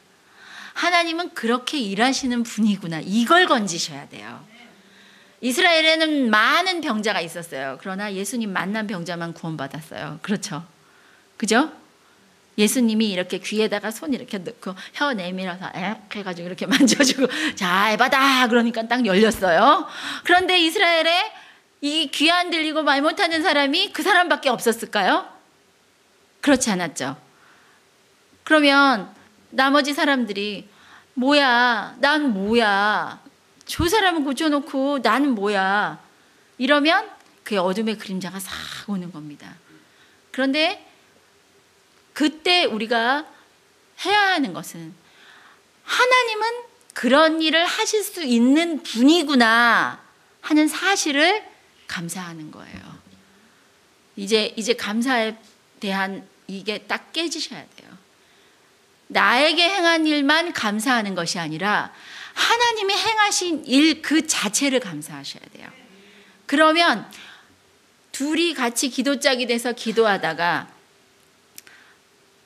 하나님은 그렇게 일하시는 분이구나. 이걸 건지셔야 돼요. 이스라엘에는 많은 병자가 있었어요. 그러나 예수님 만난 병자만 구원받았어요. 그렇죠? 그죠? 예수님이 이렇게 귀에다가 손 이렇게 넣고 혀 내밀어서 이렇게 해가지고 이렇게 만져주고 자 에바다 그러니까 딱 열렸어요. 그런데 이스라엘에 이 귀 안 들리고 말 못하는 사람이 그 사람밖에 없었을까요? 그렇지 않았죠. 그러면 나머지 사람들이 뭐야, 난 뭐야, 저 사람은 고쳐놓고 나는 뭐야, 이러면 그의 어둠의 그림자가 싹 오는 겁니다. 그런데 그때 우리가 해야 하는 것은 하나님은 그런 일을 하실 수 있는 분이구나 하는 사실을 감사하는 거예요. 이제 감사에 대한 이게 딱 깨지셔야 돼요. 나에게 행한 일만 감사하는 것이 아니라 하나님이 행하신 일 그 자체를 감사하셔야 돼요. 그러면 둘이 같이 기도짝이 돼서 기도하다가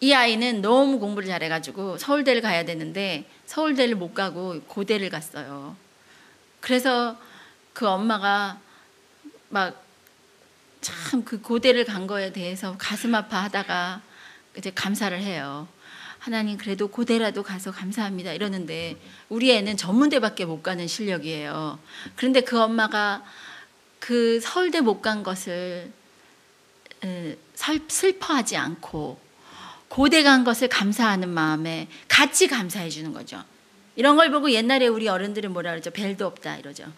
이 아이는 너무 공부를 잘해가지고 서울대를 가야 되는데 서울대를 못 가고 고대를 갔어요. 그래서 그 엄마가 막 참 그 고대를 간 거에 대해서 가슴 아파하다가 이제 감사를 해요. 하나님 그래도 고대라도 가서 감사합니다 이러는데 우리 애는 전문대밖에 못 가는 실력이에요. 그런데 그 엄마가 그 서울대 못 간 것을 슬퍼하지 않고 고대 간 것을 감사하는 마음에 같이 감사해 주는 거죠. 이런 걸 보고 옛날에 우리 어른들은 뭐라 그러죠? 벨도 없다 이러죠.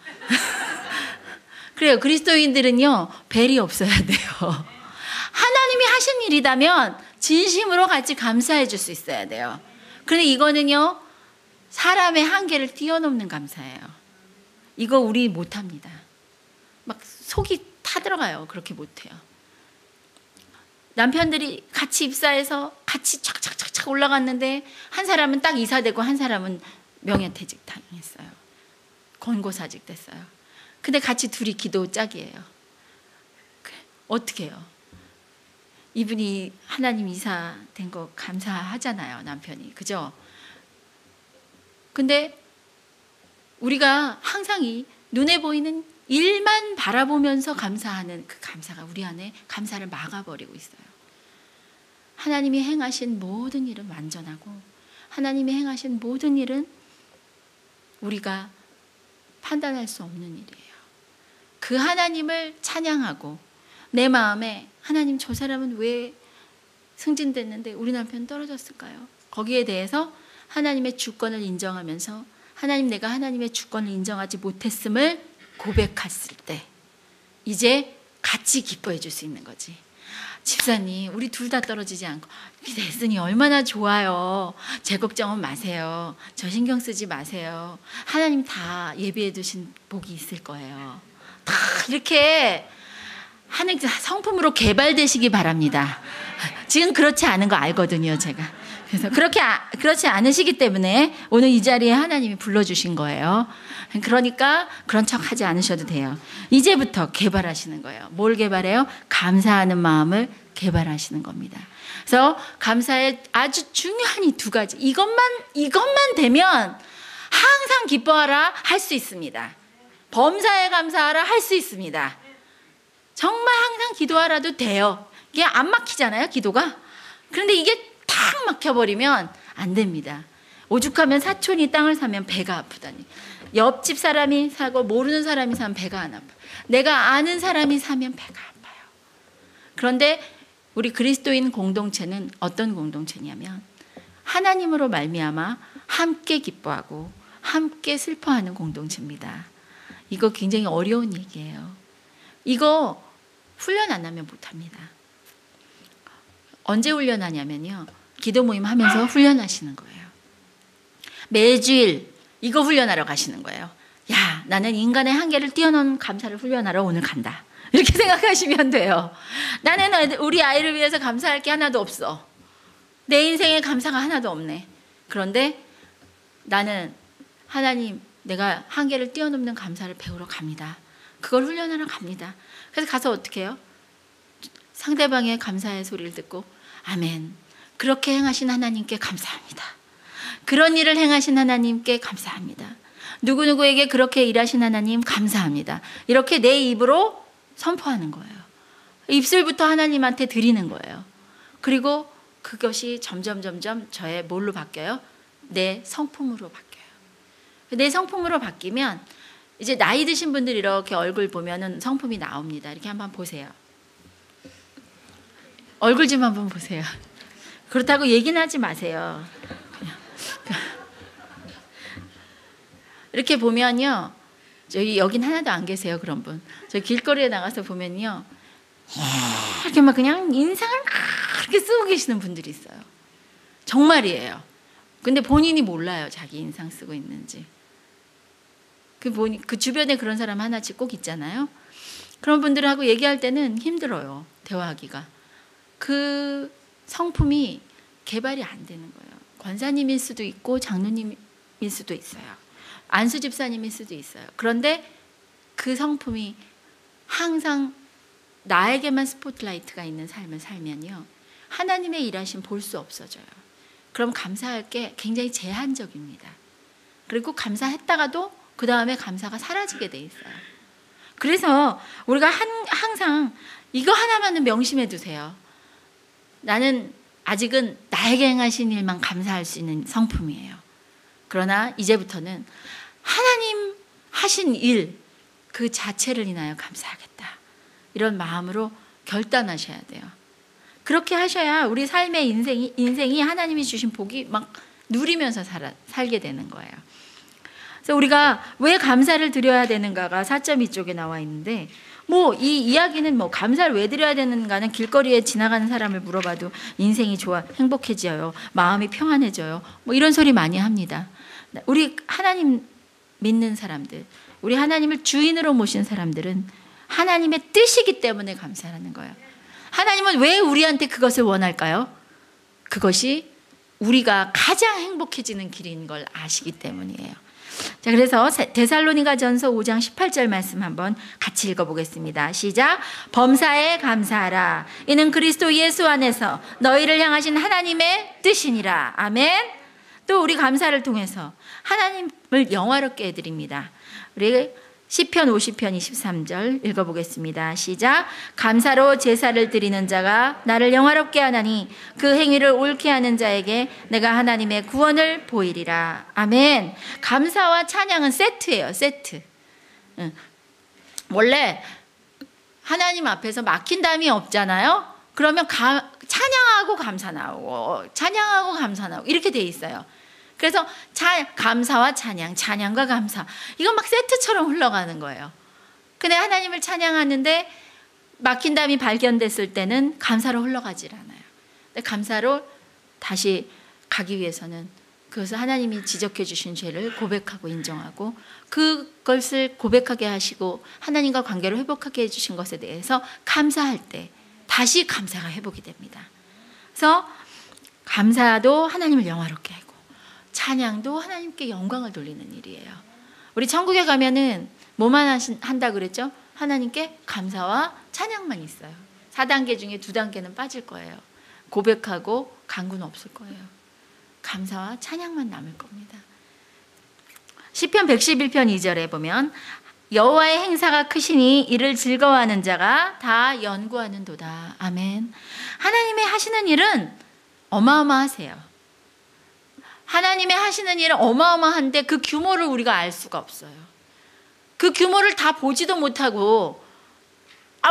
그래요. 그리스도인들은요, 벨이 없어야 돼요. 하나님이 하신 일이라면 진심으로 같이 감사해 줄 수 있어야 돼요. 그런데 이거는요, 사람의 한계를 뛰어넘는 감사예요. 이거 우리 못합니다. 막 속이 타들어가요. 그렇게 못해요. 남편들이 같이 입사해서 같이 착착착착 올라갔는데 한 사람은 딱 이사되고 한 사람은 명예퇴직 당했어요. 권고사직 됐어요. 근데 같이 둘이 기도 짝이에요. 어떻게 해요? 이분이 하나님 이사 된 거 감사하잖아요, 남편이. 그죠? 근데 우리가 항상 이 눈에 보이는 일만 바라보면서 감사하는 그 감사가 우리 안에 감사를 막아버리고 있어요. 하나님이 행하신 모든 일은 완전하고 하나님이 행하신 모든 일은 우리가 판단할 수 없는 일이에요. 그 하나님을 찬양하고 내 마음에 하나님 저 사람은 왜 승진됐는데 우리 남편 떨어졌을까요? 거기에 대해서 하나님의 주권을 인정하면서 하나님 내가 하나님의 주권을 인정하지 못했음을 고백했을 때 이제 같이 기뻐해 줄 수 있는 거지. 집사님 우리 둘 다 떨어지지 않고 이렇게 됐으니 얼마나 좋아요. 제 걱정은 마세요. 저 신경 쓰지 마세요. 하나님 다 예비해 두신 복이 있을 거예요. 다 이렇게 하는 성품으로 개발되시기 바랍니다. 지금 그렇지 않은 거 알거든요, 제가. 그래서 그렇지 않으시기 때문에 오늘 이 자리에 하나님이 불러주신 거예요. 그러니까 그런 척 하지 않으셔도 돼요. 이제부터 개발하시는 거예요. 뭘 개발해요? 감사하는 마음을 개발하시는 겁니다. 그래서 감사의 아주 중요한 이 두 가지. 이것만 되면 항상 기뻐하라 할 수 있습니다. 범사에 감사하라 할 수 있습니다. 정말 항상 기도하라도 돼요. 이게 안 막히잖아요, 기도가. 그런데 이게 탁 막혀버리면 안 됩니다. 오죽하면 사촌이 땅을 사면 배가 아프다니. 옆집 사람이 사고 모르는 사람이 사면 배가 안 아파요. 내가 아는 사람이 사면 배가 아파요. 그런데 우리 그리스도인 공동체는 어떤 공동체냐면 하나님으로 말미암아 함께 기뻐하고 함께 슬퍼하는 공동체입니다. 이거 굉장히 어려운 얘기예요. 이거 훈련 안 하면 못합니다. 언제 훈련하냐면요. 기도 모임 하면서 훈련하시는 거예요. 매주일 이거 훈련하러 가시는 거예요. 야, 나는 인간의 한계를 뛰어넘은 감사를 훈련하러 오늘 간다. 이렇게 생각하시면 돼요. 나는 우리 아이를 위해서 감사할 게 하나도 없어. 내 인생에 감사가 하나도 없네. 그런데 나는 하나님, 내가 한계를 뛰어넘는 감사를 배우러 갑니다. 그걸 훈련하러 갑니다. 그래서 가서 어떻게 해요? 상대방의 감사의 소리를 듣고 아멘. 그렇게 행하신 하나님께 감사합니다. 그런 일을 행하신 하나님께 감사합니다. 누구누구에게 그렇게 일하신 하나님 감사합니다. 이렇게 내 입으로 선포하는 거예요. 입술부터 하나님한테 드리는 거예요. 그리고 그것이 점점 저의 뭘로 바뀌어요? 내 성품으로 바뀌어요. 내 성품으로 바뀌면 이제 나이 드신 분들 이렇게 얼굴 보면은 성품이 나옵니다. 이렇게 한번 보세요. 얼굴 좀 한번 보세요. 그렇다고 얘기는 하지 마세요. 이렇게 보면요. 여긴 하나도 안 계세요. 그런 분. 저 길거리에 나가서 보면요. 이렇게 막 그냥 인상을 그렇게 쓰고 계시는 분들이 있어요. 정말이에요. 근데 본인이 몰라요. 자기 인상 쓰고 있는지. 그 주변에 그런 사람 하나씩 꼭 있잖아요. 그런 분들하고 얘기할 때는 힘들어요. 대화하기가. 그 성품이 개발이 안 되는 거예요. 권사님일 수도 있고 장로님일 수도 있어요. 안수 집사님일 수도 있어요. 그런데 그 성품이 항상 나에게만 스포트라이트가 있는 삶을 살면요. 하나님의 일하심 볼 수 없어져요. 그럼 감사할 게 굉장히 제한적입니다. 그리고 감사했다가도 그 다음에 감사가 사라지게 돼 있어요. 그래서 우리가 항상 이거 하나만은 명심해 두세요. 나는 아직은 나에게 행하신 일만 감사할 수 있는 성품이에요. 그러나 이제부터는 하나님 하신 일 그 자체를 인하여 감사하겠다. 이런 마음으로 결단하셔야 돼요. 그렇게 하셔야 우리 삶의 인생이 하나님이 주신 복이 막 누리면서 살게 되는 거예요. 그래서 우리가 왜 감사를 드려야 되는가가 4.2쪽에 나와 있는데 뭐 이 이야기는 뭐 감사를 왜 드려야 되는가는 길거리에 지나가는 사람을 물어봐도 인생이 좋아 행복해져요. 마음이 평안해져요. 뭐 이런 소리 많이 합니다. 우리 하나님 믿는 사람들, 우리 하나님을 주인으로 모신 사람들은 하나님의 뜻이기 때문에 감사하는 거예요. 하나님은 왜 우리한테 그것을 원할까요? 그것이 우리가 가장 행복해지는 길인 걸 아시기 때문이에요. 자, 그래서 데살로니가전서 5장 18절 말씀 한번 같이 읽어보겠습니다. 시작. 범사에 감사하라. 이는 그리스도 예수 안에서 너희를 향하신 하나님의 뜻이니라. 아멘. 또 우리 감사를 통해서 하나님을 영화롭게 해드립니다. 우리 시편 50편 23절 읽어보겠습니다. 시작. 감사로 제사를 드리는 자가 나를 영화롭게 하나니 그 행위를 옳게 하는 자에게 내가 하나님의 구원을 보이리라. 아멘. 감사와 찬양은 세트예요. 세트. 원래 하나님 앞에서 막힌 담이 없잖아요. 그러면 찬양하고 감사 나오고 찬양하고 감사 나오고 이렇게 돼 있어요. 그래서 감사와 찬양, 찬양과 감사 이건 막 세트처럼 흘러가는 거예요. 근데 하나님을 찬양하는데 막힌 담이 발견됐을 때는 감사로 흘러가질 않아요. 근데 감사로 다시 가기 위해서는 그것을 하나님이 지적해 주신 죄를 고백하고 인정하고 그것을 고백하게 하시고 하나님과 관계를 회복하게 해주신 것에 대해서 감사할 때 다시 감사가 회복이 됩니다. 그래서 감사도 하나님을 영화롭게 하고 찬양도 하나님께 영광을 돌리는 일이에요. 우리 천국에 가면은 뭐만 한다 그랬죠? 하나님께 감사와 찬양만 있어요. 4단계 중에 2단계는 빠질 거예요. 고백하고 간구는 없을 거예요. 감사와 찬양만 남을 겁니다. 시편 111편 2절에 보면 여호와의 행사가 크시니 이를 즐거워하는 자가 다 연구하는도다. 아멘. 하나님의 하시는 일은 어마어마하세요. 하나님의 하시는 일은 어마어마한데 그 규모를 우리가 알 수가 없어요. 그 규모를 다 보지도 못하고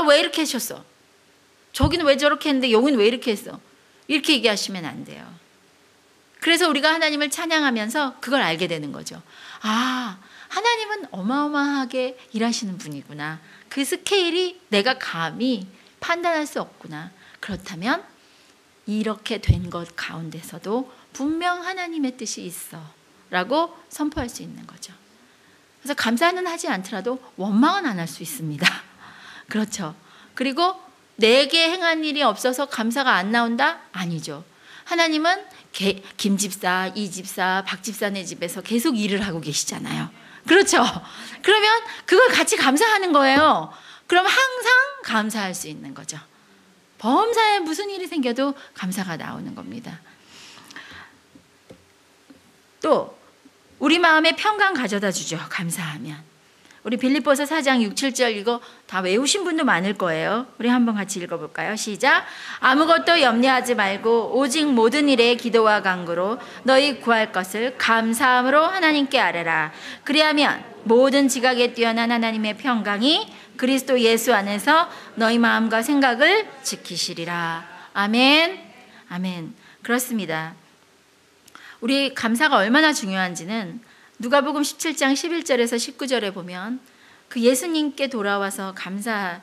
왜 이렇게 하셨어? 저기는 왜 저렇게 했는데 여기는 왜 이렇게 했어? 이렇게 얘기하시면 안 돼요. 그래서 우리가 하나님을 찬양하면서 그걸 알게 되는 거죠. 하나님은 어마어마하게 일하시는 분이구나. 그 스케일이 내가 감히 판단할 수 없구나. 그렇다면 이렇게 된 것 가운데서도 분명 하나님의 뜻이 있어 라고 선포할 수 있는 거죠. 그래서 감사는 하지 않더라도 원망은 안 할 수 있습니다. 그렇죠. 그리고 내게 행한 일이 없어서 감사가 안 나온다? 아니죠. 하나님은 김 집사, 이 집사, 박 집사네 집에서 계속 일을 하고 계시잖아요. 그렇죠. 그러면 그걸 같이 감사하는 거예요. 그럼 항상 감사할 수 있는 거죠. 범사에 무슨 일이 생겨도 감사가 나오는 겁니다. 또 우리 마음에 평강 가져다 주죠. 감사하면. 우리 빌립보서 4장 6, 7절 이거 다 외우신 분도 많을 거예요. 우리 한번 같이 읽어볼까요? 시작. 아무것도 염려하지 말고 오직 모든 일에 기도와 간구로 너희 구할 것을 감사함으로 하나님께 아뢰라. 그리하면 모든 지각에 뛰어난 하나님의 평강이 그리스도 예수 안에서 너희 마음과 생각을 지키시리라. 아멘. 아멘. 그렇습니다. 우리 감사가 얼마나 중요한지는 누가복음 17장 11절에서 19절에 보면 그 예수님께 돌아와서 감사를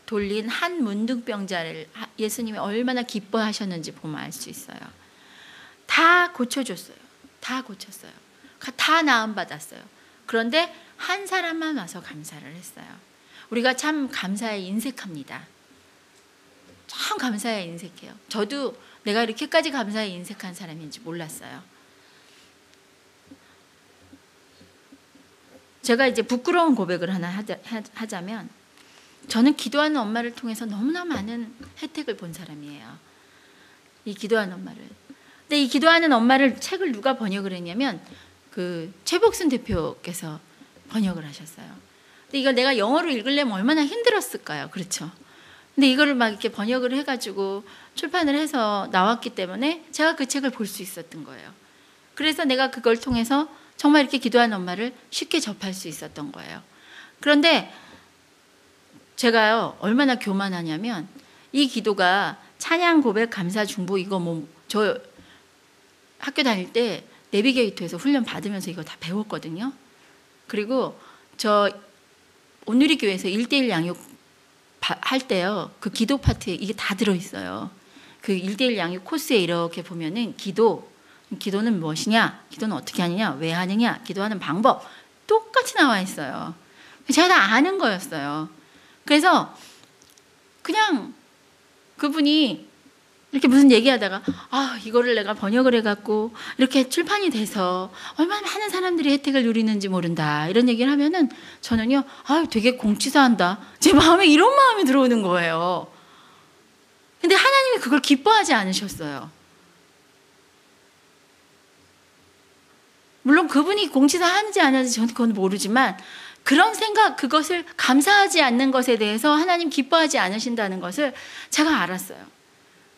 돌린 한 문둥병자를 예수님이 얼마나 기뻐하셨는지 보면 알 수 있어요. 다 고쳐줬어요. 다 고쳤어요. 다 나음받았어요. 그런데 한 사람만 와서 감사를 했어요. 우리가 참 감사에 인색합니다. 참 감사에 인색해요. 저도 내가 이렇게까지 감사에 인색한 사람인지 몰랐어요. 제가 이제 부끄러운 고백을 하나 하자면 저는 기도하는 엄마를 통해서 너무나 많은 혜택을 본 사람이에요. 이 기도하는 엄마를. 근데 이 기도하는 엄마를 책을 누가 번역을 했냐면 그 최복순 대표께서 번역을 하셨어요. 근데 이걸 내가 영어로 읽으려면 얼마나 힘들었을까요? 그렇죠? 근데 이거를 막 이렇게 번역을 해가지고 출판을 해서 나왔기 때문에 제가 그 책을 볼 수 있었던 거예요. 그래서 내가 그걸 통해서 정말 이렇게 기도하는 엄마를 쉽게 접할 수 있었던 거예요. 그런데 제가요 얼마나 교만하냐면 이 기도가 찬양, 고백, 감사, 중보 이거 저 학교 다닐 때 내비게이터에서 훈련 받으면서 이거 다 배웠거든요. 그리고 저 온누리 교회에서 1:1 양육 할 때요 그 기도 파트에 이게 다 들어있어요. 그 1:1 양육 코스에 이렇게 보면은 기도는 무엇이냐? 기도는 어떻게 하느냐? 왜 하느냐? 기도하는 방법 똑같이 나와 있어요. 제가 다 아는 거였어요. 그래서 그냥 그분이 이렇게 무슨 얘기하다가 이거를 내가 번역을 해갖고 이렇게 출판이 돼서 얼마나 많은 사람들이 혜택을 누리는지 모른다 이런 얘기를 하면은 저는요 되게 공치사한다 제 마음에 이런 마음이 들어오는 거예요. 근데 하나님이 그걸 기뻐하지 않으셨어요. 물론 그분이 공치사 하는지 안 하는지 저는 그건 모르지만 그런 생각, 그것을 감사하지 않는 것에 대해서 하나님 기뻐하지 않으신다는 것을 제가 알았어요.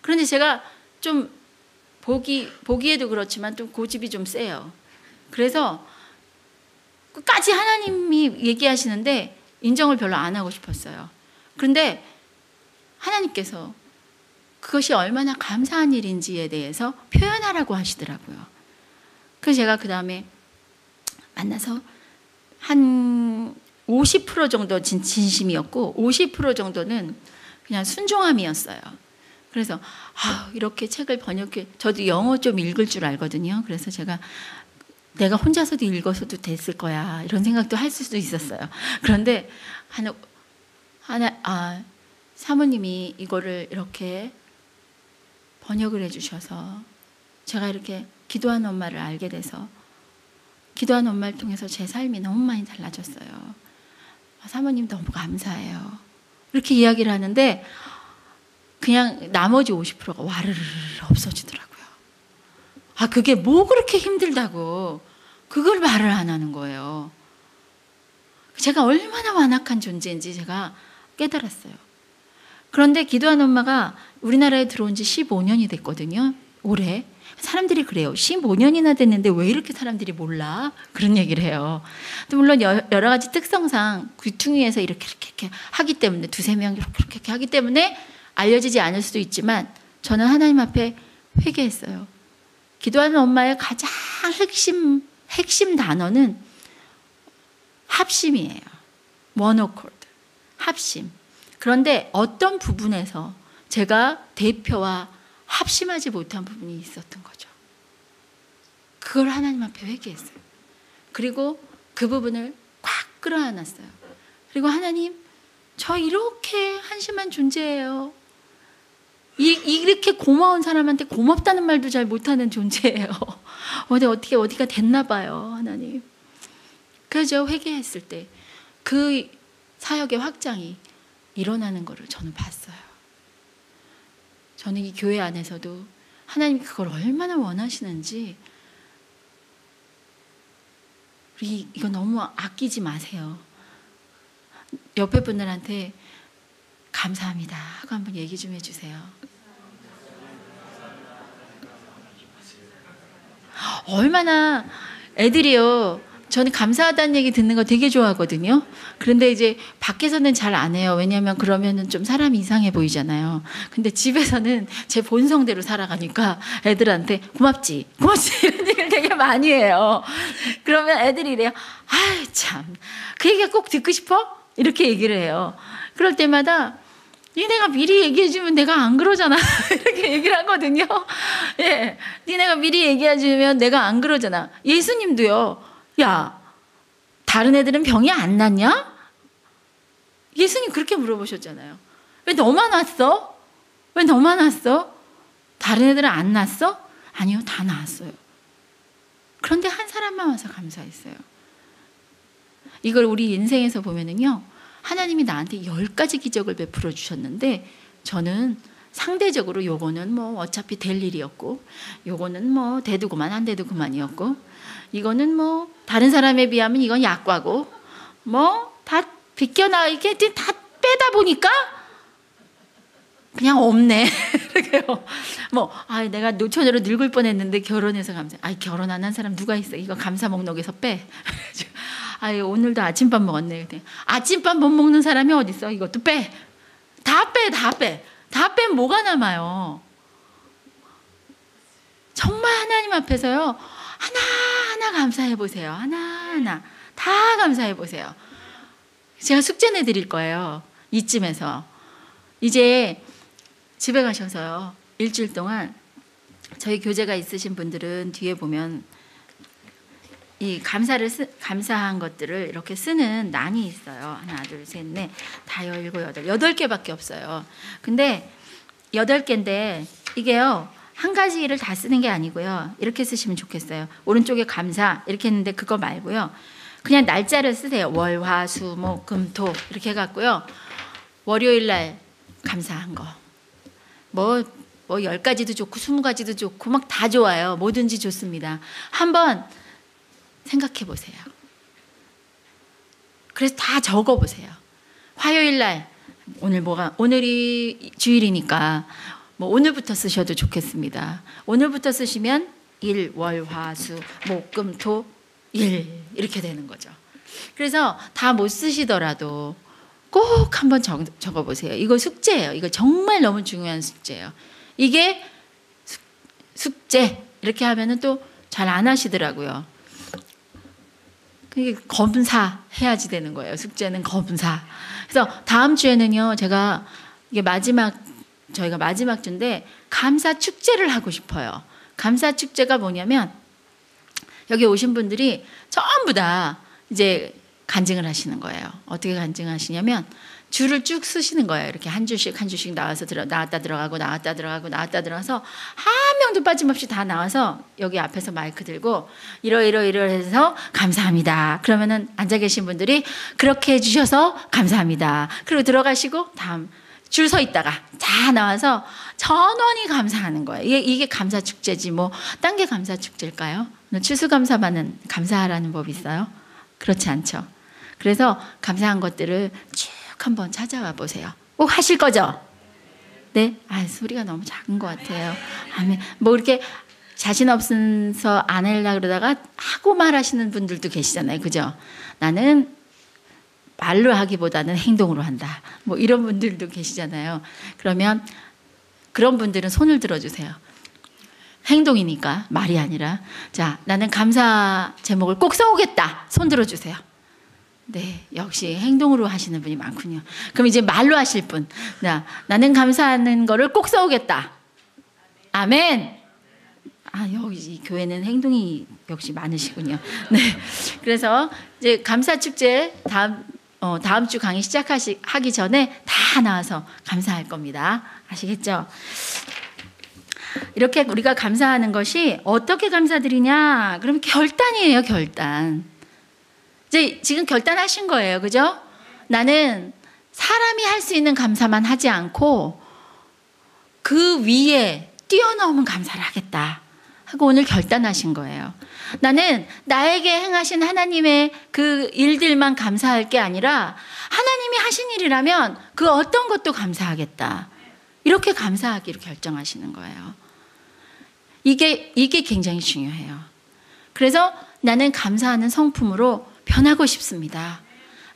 그런데 제가 좀 보기에도 그렇지만 좀 고집이 좀 세요. 그래서 끝까지 하나님이 얘기하시는데 인정을 별로 안 하고 싶었어요. 그런데 하나님께서 그것이 얼마나 감사한 일인지에 대해서 표현하라고 하시더라고요. 그래서 제가 그 다음에 만나서 한 50% 정도 진심이었고 50% 정도는 그냥 순종함이었어요. 그래서 이렇게 책을 번역해 저도 영어 좀 읽을 줄 알거든요. 그래서 제가 내가 혼자서도 읽어서도 됐을 거야 이런 생각도 할 수도 있었어요. 그런데 사모님이 이거를 이렇게 번역을 해주셔서 제가 이렇게 기도하는 엄마를 알게 돼서 기도하는 엄마를 통해서 제 삶이 너무 많이 달라졌어요. 사모님 너무 감사해요. 이렇게 이야기를 하는데 그냥 나머지 50%가 와르르르 없어지더라고요. 아, 그게 뭐 그렇게 힘들다고 그걸 말을 안 하는 거예요. 제가 얼마나 완악한 존재인지 제가 깨달았어요. 그런데 기도하는 엄마가 우리나라에 들어온 지 15년이 됐거든요. 올해. 사람들이 그래요. 15년이나 됐는데 왜 이렇게 사람들이 몰라? 그런 얘기를 해요. 물론 여러 가지 특성상 귀퉁이에서 이렇게 하기 때문에 두세 명 이렇게 하기 때문에 알려지지 않을 수도 있지만 저는 하나님 앞에 회개했어요. 기도하는 엄마의 가장 핵심 단어는 합심이에요. 원어코드. 합심. 그런데 어떤 부분에서 제가 대표와 합심하지 못한 부분이 있었던 거죠. 그걸 하나님 앞에 회개했어요. 그리고 그 부분을 꽉 끌어안았어요. 그리고 하나님, 저 이렇게 한심한 존재예요. 이렇게 고마운 사람한테 고맙다는 말도 잘 못하는 존재예요. 어디가 됐나 봐요, 하나님. 그래서 회개했을 때 그 사역의 확장이 일어나는 것을 저는 봤어요. 저는 이 교회 안에서도 하나님이 그걸 얼마나 원하시는지 이거 너무 아끼지 마세요. 옆에 분들한테 감사합니다 하고 한번 얘기 좀 해주세요. 얼마나 애들이요. 저는 감사하다는 얘기 듣는 거 되게 좋아하거든요. 그런데 이제 밖에서는 잘 안 해요. 왜냐하면 그러면은 좀 사람이 이상해 보이잖아요. 근데 집에서는 제 본성대로 살아가니까 애들한테 고맙지 이런 얘기를 되게 많이 해요. 그러면 애들이 이래요. 아이 참, 그 얘기가 꼭 듣고 싶어? 이렇게 얘기를 해요. 그럴 때마다 니네가 미리 얘기해주면 내가 안 그러잖아. 이렇게 얘기를 하거든요. 예, 니네가 미리 얘기해주면 내가 안 그러잖아. 예수님도요. 야, 다른 애들은 병이 안 낫냐? 예수님 그렇게 물어보셨잖아요. 왜 너만 왔어? 왜 너만 왔어? 다른 애들은 안 났어? 아니요, 다 나았어요. 그런데 한 사람만 와서 감사했어요. 이걸 우리 인생에서 보면은요, 하나님이 나한테 10가지 기적을 베풀어 주셨는데 저는 상대적으로 요거는 뭐 어차피 될 일이었고 요거는 뭐 돼도 그만 안 돼도 그만이었고 이거는 뭐 다른 사람에 비하면 이건 약과고 뭐 다 비껴나 이게 다 빼다 보니까 그냥 없네. 이렇게요. 뭐 내가 노처녀로 늙을 뻔했는데 결혼해서 감사. 결혼 안 한 사람 누가 있어? 이거 감사 목록에서 빼. 오늘도 아침밥 먹었네. 아침밥 못 먹는 사람이 어디 있어? 이것도 빼. 다 빼. 다 빼면 뭐가 남아요? 정말 하나님 앞에서요. 하나하나 감사해 보세요. 하나하나 다 감사해 보세요. 제가 숙제 내드릴 거예요. 이쯤에서 이제 집에 가셔서요. 일주일 동안 저희 교재가 있으신 분들은 뒤에 보면 이 감사한 것들을 이렇게 쓰는 란이 있어요. 하나, 둘, 셋, 넷, 다 열고 여덟 개밖에 없어요. 근데 8개인데 이게요. 한 가지 일을 다 쓰는 게 아니고요. 이렇게 쓰시면 좋겠어요. 오른쪽에 감사 이렇게 했는데 그거 말고요. 그냥 날짜를 쓰세요. 월, 화, 수, 목, 금, 토 이렇게 해갖고요. 월요일 날 감사한 거. 뭐 10가지도 좋고 20가지도 좋고 막 다 좋아요. 뭐든지 좋습니다. 한번 생각해 보세요. 그래서 다 적어 보세요. 화요일 날 오늘이 주일이니까 뭐 오늘부터 쓰셔도 좋겠습니다. 오늘부터 쓰시면 일, 월, 화, 수, 목, 금, 토, 일 이렇게 되는 거죠. 그래서 다 못 쓰시더라도 꼭 한번 적어 보세요. 이거 숙제예요. 이거 정말 너무 중요한 숙제예요. 이게 숙제 이렇게 하면은 또 잘 안 하시더라고요. 이게 검사 해야지 되는 거예요. 숙제는 검사. 그래서 다음 주에는요, 저희가 마지막 주인데 감사 축제를 하고 싶어요. 감사 축제가 뭐냐면 여기 오신 분들이 전부 다 이제 간증을 하시는 거예요. 어떻게 간증하시냐면 줄을 쭉 쓰시는 거예요. 이렇게 한 줄씩 한 줄씩 나왔다 들어가고 나왔다 들어가고 나왔다 들어가서 한 명도 빠짐없이 다 나와서 여기 앞에서 마이크 들고 이러해서 감사합니다. 그러면은 앉아 계신 분들이 그렇게 해주셔서 감사합니다. 그리고 들어가시고 다음 줄 서 있다가 다 나와서 전원이 감사하는 거예요. 이게 감사 축제지 뭐 딴 게 감사 축제일까요? 추수감사만은 감사하라는 법이 있어요? 그렇지 않죠. 그래서 감사한 것들을 쭉 한번 찾아와 보세요. 꼭 하실 거죠? 네? 소리가 너무 작은 것 같아요. 아멘. 뭐 이렇게 자신 없어서 안 하려고 그러다가 하고 말하시는 분들도 계시잖아요. 그죠? 나는 말로 하기보다는 행동으로 한다. 뭐 이런 분들도 계시잖아요. 그러면 그런 분들은 손을 들어주세요. 행동이니까 말이 아니라. 자, 나는 감사 제목을 꼭 써오겠다. 손 들어주세요. 네, 역시 행동으로 하시는 분이 많군요. 그럼 이제 말로 하실 분. 나는 감사하는 거를 꼭 써오겠다. 아멘. 여기 이 교회는 행동이 역시 많으시군요. 네, 그래서 이제 감사 축제 다음 주 강의 시작하기 전에 다 나와서 감사할 겁니다. 아시겠죠? 이렇게 우리가 감사하는 것이 어떻게 감사드리냐? 그럼 결단이에요, 결단. 이제 지금 결단하신 거예요, 그죠? 나는 사람이 할 수 있는 감사만 하지 않고 그 위에 뛰어넘은 감사를 하겠다 하고 오늘 결단하신 거예요. 나는 나에게 행하신 하나님의 그 일들만 감사할 게 아니라 하나님이 하신 일이라면 그 어떤 것도 감사하겠다. 이렇게 감사하기로 결정하시는 거예요. 이게 굉장히 중요해요. 그래서 나는 감사하는 성품으로 변하고 싶습니다.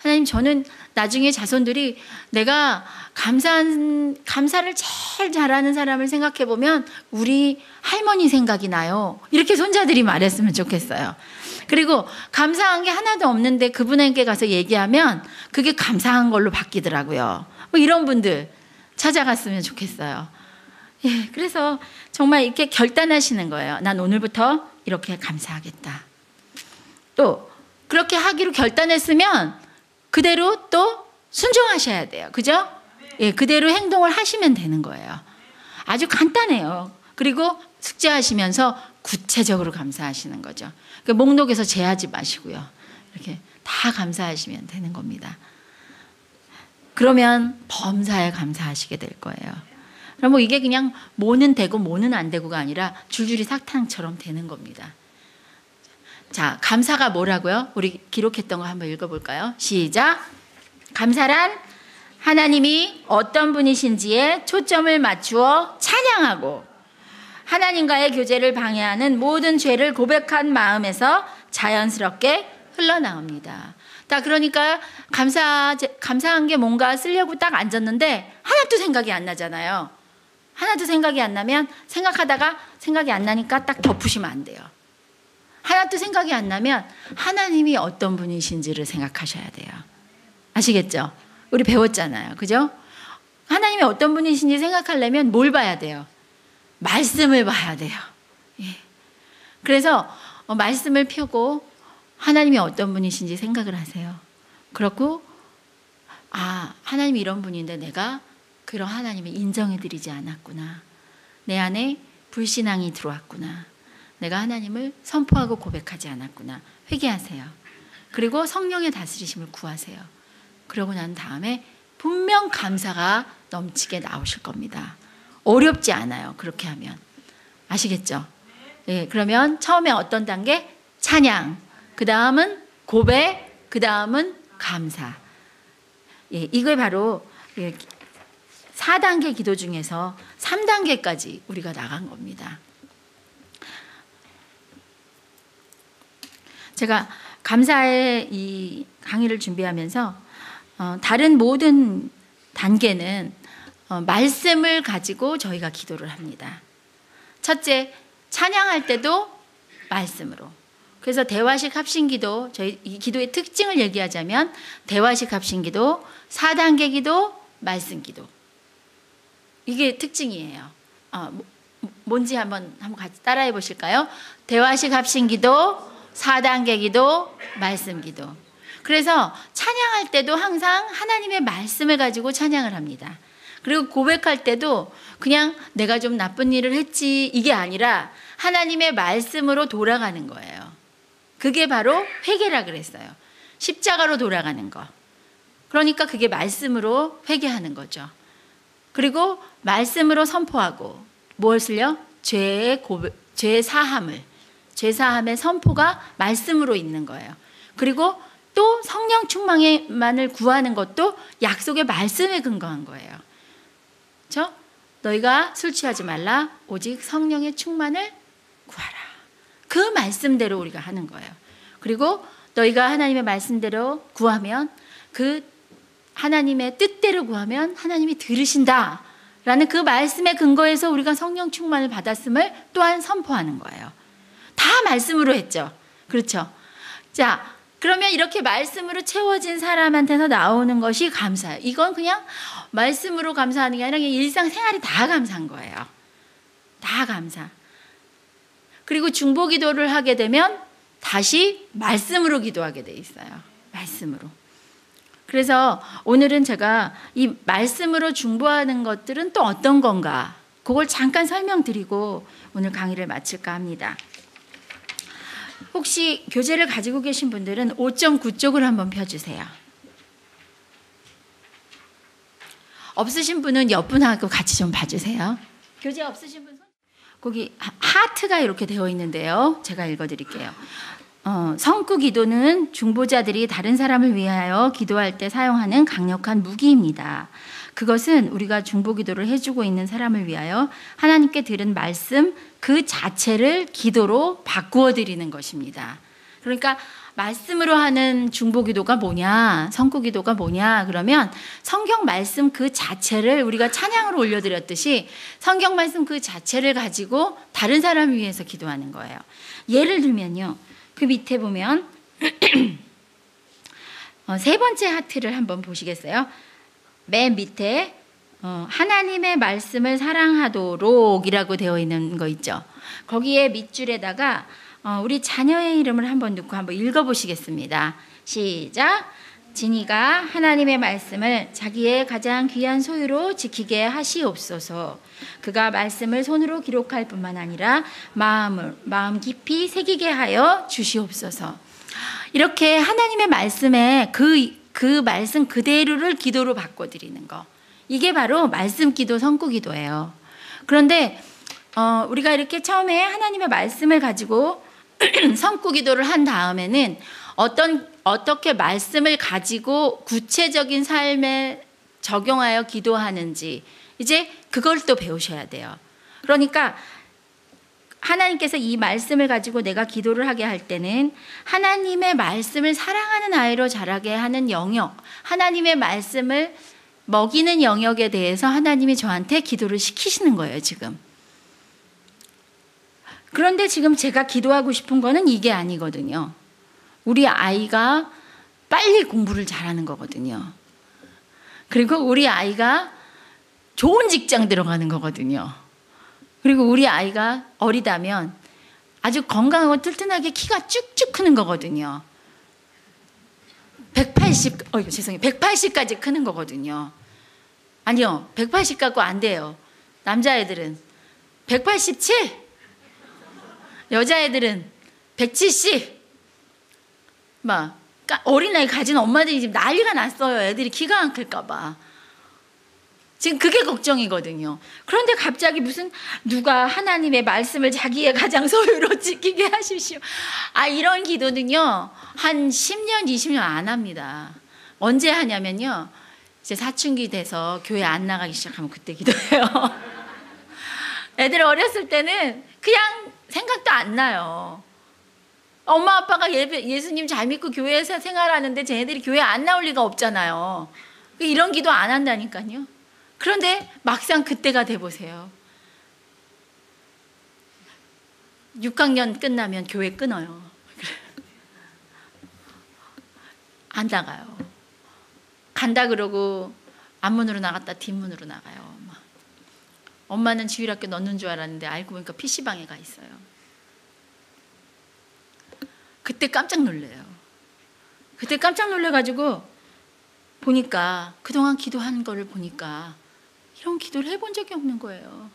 하나님, 저는 나중에 자손들이 내가 감사를 제일 잘하는 사람을 생각해 보면 우리 할머니 생각이 나요. 이렇게 손자들이 말했으면 좋겠어요. 그리고 감사한 게 하나도 없는데 그분에게 가서 얘기하면 그게 감사한 걸로 바뀌더라고요. 뭐 이런 분들 찾아갔으면 좋겠어요. 예, 그래서 정말 이렇게 결단하시는 거예요. 난 오늘부터 이렇게 감사하겠다. 또 그렇게 하기로 결단했으면 그대로 또 순종하셔야 돼요. 그죠? 예, 그대로 행동을 하시면 되는 거예요. 아주 간단해요. 그리고 숙제하시면서 구체적으로 감사하시는 거죠. 그러니까 목록에서 제하지 마시고요. 이렇게 다 감사하시면 되는 겁니다. 그러면 범사에 감사하시게 될 거예요. 그럼 뭐 이게 그냥 뭐는 되고 뭐는 안 되고가 아니라 줄줄이 사탕처럼 되는 겁니다. 자, 감사가 뭐라고요? 우리 기록했던 거 한번 읽어볼까요? 시작. 감사란 하나님이 어떤 분이신지에 초점을 맞추어 찬양하고 하나님과의 교제를 방해하는 모든 죄를 고백한 마음에서 자연스럽게 흘러나옵니다. 그러니까 감사한 게 뭔가 쓰려고 딱 앉았는데 하나도 생각이 안 나잖아요. 하나도 생각이 안 나면 생각하다가 생각이 안 나니까 딱 덮으시면 안 돼요. 하나도 생각이 안 나면 하나님이 어떤 분이신지를 생각하셔야 돼요. 아시겠죠? 우리 배웠잖아요. 그죠? 하나님이 어떤 분이신지 생각하려면 뭘 봐야 돼요? 말씀을 봐야 돼요. 예. 그래서 말씀을 펴고 하나님이 어떤 분이신지 생각을 하세요. 그렇고 하나님이 이런 분인데 내가 그런 하나님을 인정해드리지 않았구나. 내 안에 불신앙이 들어왔구나. 내가 하나님을 선포하고 고백하지 않았구나. 회개하세요. 그리고 성령의 다스리심을 구하세요. 그러고 난 다음에 분명 감사가 넘치게 나오실 겁니다. 어렵지 않아요. 그렇게 하면. 아시겠죠? 예, 그러면 처음에 어떤 단계? 찬양. 그 다음은 고백. 그 다음은 감사. 예, 이게 바로 4단계 기도 중에서 3단계까지 우리가 나간 겁니다. 제가 감사의 이 강의를 준비하면서 다른 모든 단계는 말씀을 가지고 저희가 기도를 합니다. 첫째, 찬양할 때도 말씀으로. 그래서 대화식 합심기도, 저희 이 기도의 특징을 얘기하자면 대화식 합심기도, 4단계 기도, 말씀 기도. 이게 특징이에요. 뭔지 한번 같이 따라해 보실까요? 대화식 합심기도, 4단계 기도, 말씀 기도. 그래서 찬양할 때도 항상 하나님의 말씀을 가지고 찬양을 합니다. 그리고 고백할 때도 그냥 내가 좀 나쁜 일을 했지 이게 아니라 하나님의 말씀으로 돌아가는 거예요. 그게 바로 회개라 그랬어요. 십자가로 돌아가는 거. 그러니까 그게 말씀으로 회개하는 거죠. 그리고 말씀으로 선포하고 무엇을요? 죄의 사함을, 죄 사함의 선포가 말씀으로 있는 거예요. 그리고 또 성령 충만을 구하는 것도 약속의 말씀에 근거한 거예요. 그렇죠? 너희가 술 취하지 말라 오직 성령의 충만을 구하라. 그 말씀대로 우리가 하는 거예요. 그리고 너희가 하나님의 말씀대로 구하면 그 하나님의 뜻대로 구하면 하나님이 들으신다 라는 그 말씀에 근거해서 우리가 성령 충만을 받았음을 또한 선포하는 거예요. 다 말씀으로 했죠. 그렇죠? 자, 그러면 이렇게 말씀으로 채워진 사람한테서 나오는 것이 감사예요. 이건 그냥 말씀으로 감사하는 게 아니라 일상생활이 다 감사한 거예요. 다 감사. 그리고 중보기도를 하게 되면 다시 말씀으로 기도하게 돼 있어요. 말씀으로. 그래서 오늘은 제가 이 말씀으로 중보하는 것들은 또 어떤 건가 그걸 잠깐 설명드리고 오늘 강의를 마칠까 합니다. 혹시 교재를 가지고 계신 분들은 5.9쪽을 한번 펴주세요. 없으신 분은 옆분하고 같이 좀 봐주세요. 교재 없으신 분 거기 하트가 이렇게 되어 있는데요. 제가 읽어드릴게요. 성구 기도는 중보자들이 다른 사람을 위하여 기도할 때 사용하는 강력한 무기입니다. 그것은 우리가 중보 기도를 해주고 있는 사람을 위하여 하나님께 들은 말씀 그 자체를 기도로 바꾸어 드리는 것입니다. 그러니까 말씀으로 하는 중보 기도가 뭐냐, 성구 기도가 뭐냐 그러면 성경 말씀 그 자체를 우리가 찬양으로 올려드렸듯이 성경 말씀 그 자체를 가지고 다른 사람을 위해서 기도하는 거예요. 예를 들면요. 그 밑에 보면 세 번째 하트를 한번 보시겠어요? 맨 밑에 하나님의 말씀을 사랑하도록 이라고 되어 있는 거 있죠. 거기에 밑줄에다가 우리 자녀의 이름을 한번 넣고 한번 읽어보시겠습니다. 시작. 진이가 하나님의 말씀을 자기의 가장 귀한 소유로 지키게 하시옵소서. 그가 말씀을 손으로 기록할 뿐만 아니라 마음 깊이 새기게 하여 주시옵소서. 이렇게 하나님의 말씀에 그 말씀 그대로를 기도로 바꿔드리는 거. 이게 바로 말씀 기도, 성구 기도예요. 그런데 우리가 이렇게 처음에 하나님의 말씀을 가지고 성구 기도를 한 다음에는 어떻게 말씀을 가지고 구체적인 삶에 적용하여 기도하는지 이제 그걸 또 배우셔야 돼요. 그러니까 하나님께서 이 말씀을 가지고 내가 기도를 하게 할 때는 하나님의 말씀을 사랑하는 아이로 자라게 하는 영역, 하나님의 말씀을 먹이는 영역에 대해서 하나님이 저한테 기도를 시키시는 거예요, 지금. 그런데 지금 제가 기도하고 싶은 거는 이게 아니거든요. 우리 아이가 빨리 공부를 잘하는 거거든요. 그리고 우리 아이가 좋은 직장 들어가는 거거든요. 그리고 우리 아이가 어리다면 아주 건강하고 튼튼하게 키가 쭉쭉 크는 거거든요. 180까지 크는 거거든요. 아니요, 180 갖고 안 돼요. 남자애들은 187, 여자애들은 170. 막 어린아이 가진 엄마들이 지금 난리가 났어요. 애들이 키가 안 클까봐. 지금 그게 걱정이거든요. 그런데 갑자기 무슨 누가 하나님의 말씀을 자기의 가장 소유로 지키게 하십시오. 이런 기도는요, 한 10년, 20년 안 합니다. 언제 하냐면요, 이제 사춘기 돼서 교회 안 나가기 시작하면 그때 기도해요. 애들 어렸을 때는 그냥 생각도 안 나요. 엄마 아빠가 예수님 잘 믿고 교회에서 생활하는데 쟤네들이 교회 안 나올 리가 없잖아요. 이런 기도 안 한다니까요. 그런데 막상 그때가 돼보세요. 6학년 끝나면 교회 끊어요. 안 나가요. 간다 그러고 앞문으로 나갔다 뒷문으로 나가요. 엄마는 주일학교 넣는 줄 알았는데 알고 보니까 PC방에 가 있어요. 그때 깜짝 놀래요. 그때 깜짝 놀래가지고 보니까 그동안 기도한 거를 보니까 이런 기도를 해본 적이 없는 거예요.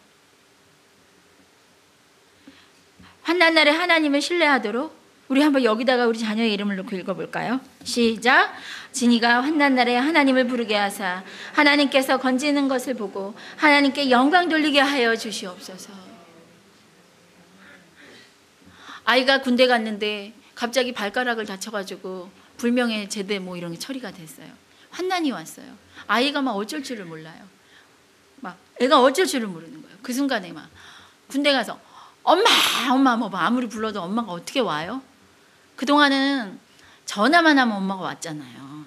환난날에 하나님을 신뢰하도록 우리 한번 여기다가 우리 자녀의 이름을 넣고 읽어볼까요? 시작. 진이가 환난날에 하나님을 부르게 하사 하나님께서 건지는 것을 보고 하나님께 영광 돌리게 하여 주시옵소서. 아이가 군대 갔는데 갑자기 발가락을 다쳐가지고 불명예 제대 뭐 이런 게 처리가 됐어요. 환난이 왔어요. 아이가 막 어쩔 줄을 몰라요. 막 애가 어쩔 줄을 모르는 거예요. 그 순간에 막 군대 가서 엄마 뭐 아무리 불러도 엄마가 어떻게 와요? 그동안은 전화만 하면 엄마가 왔잖아요.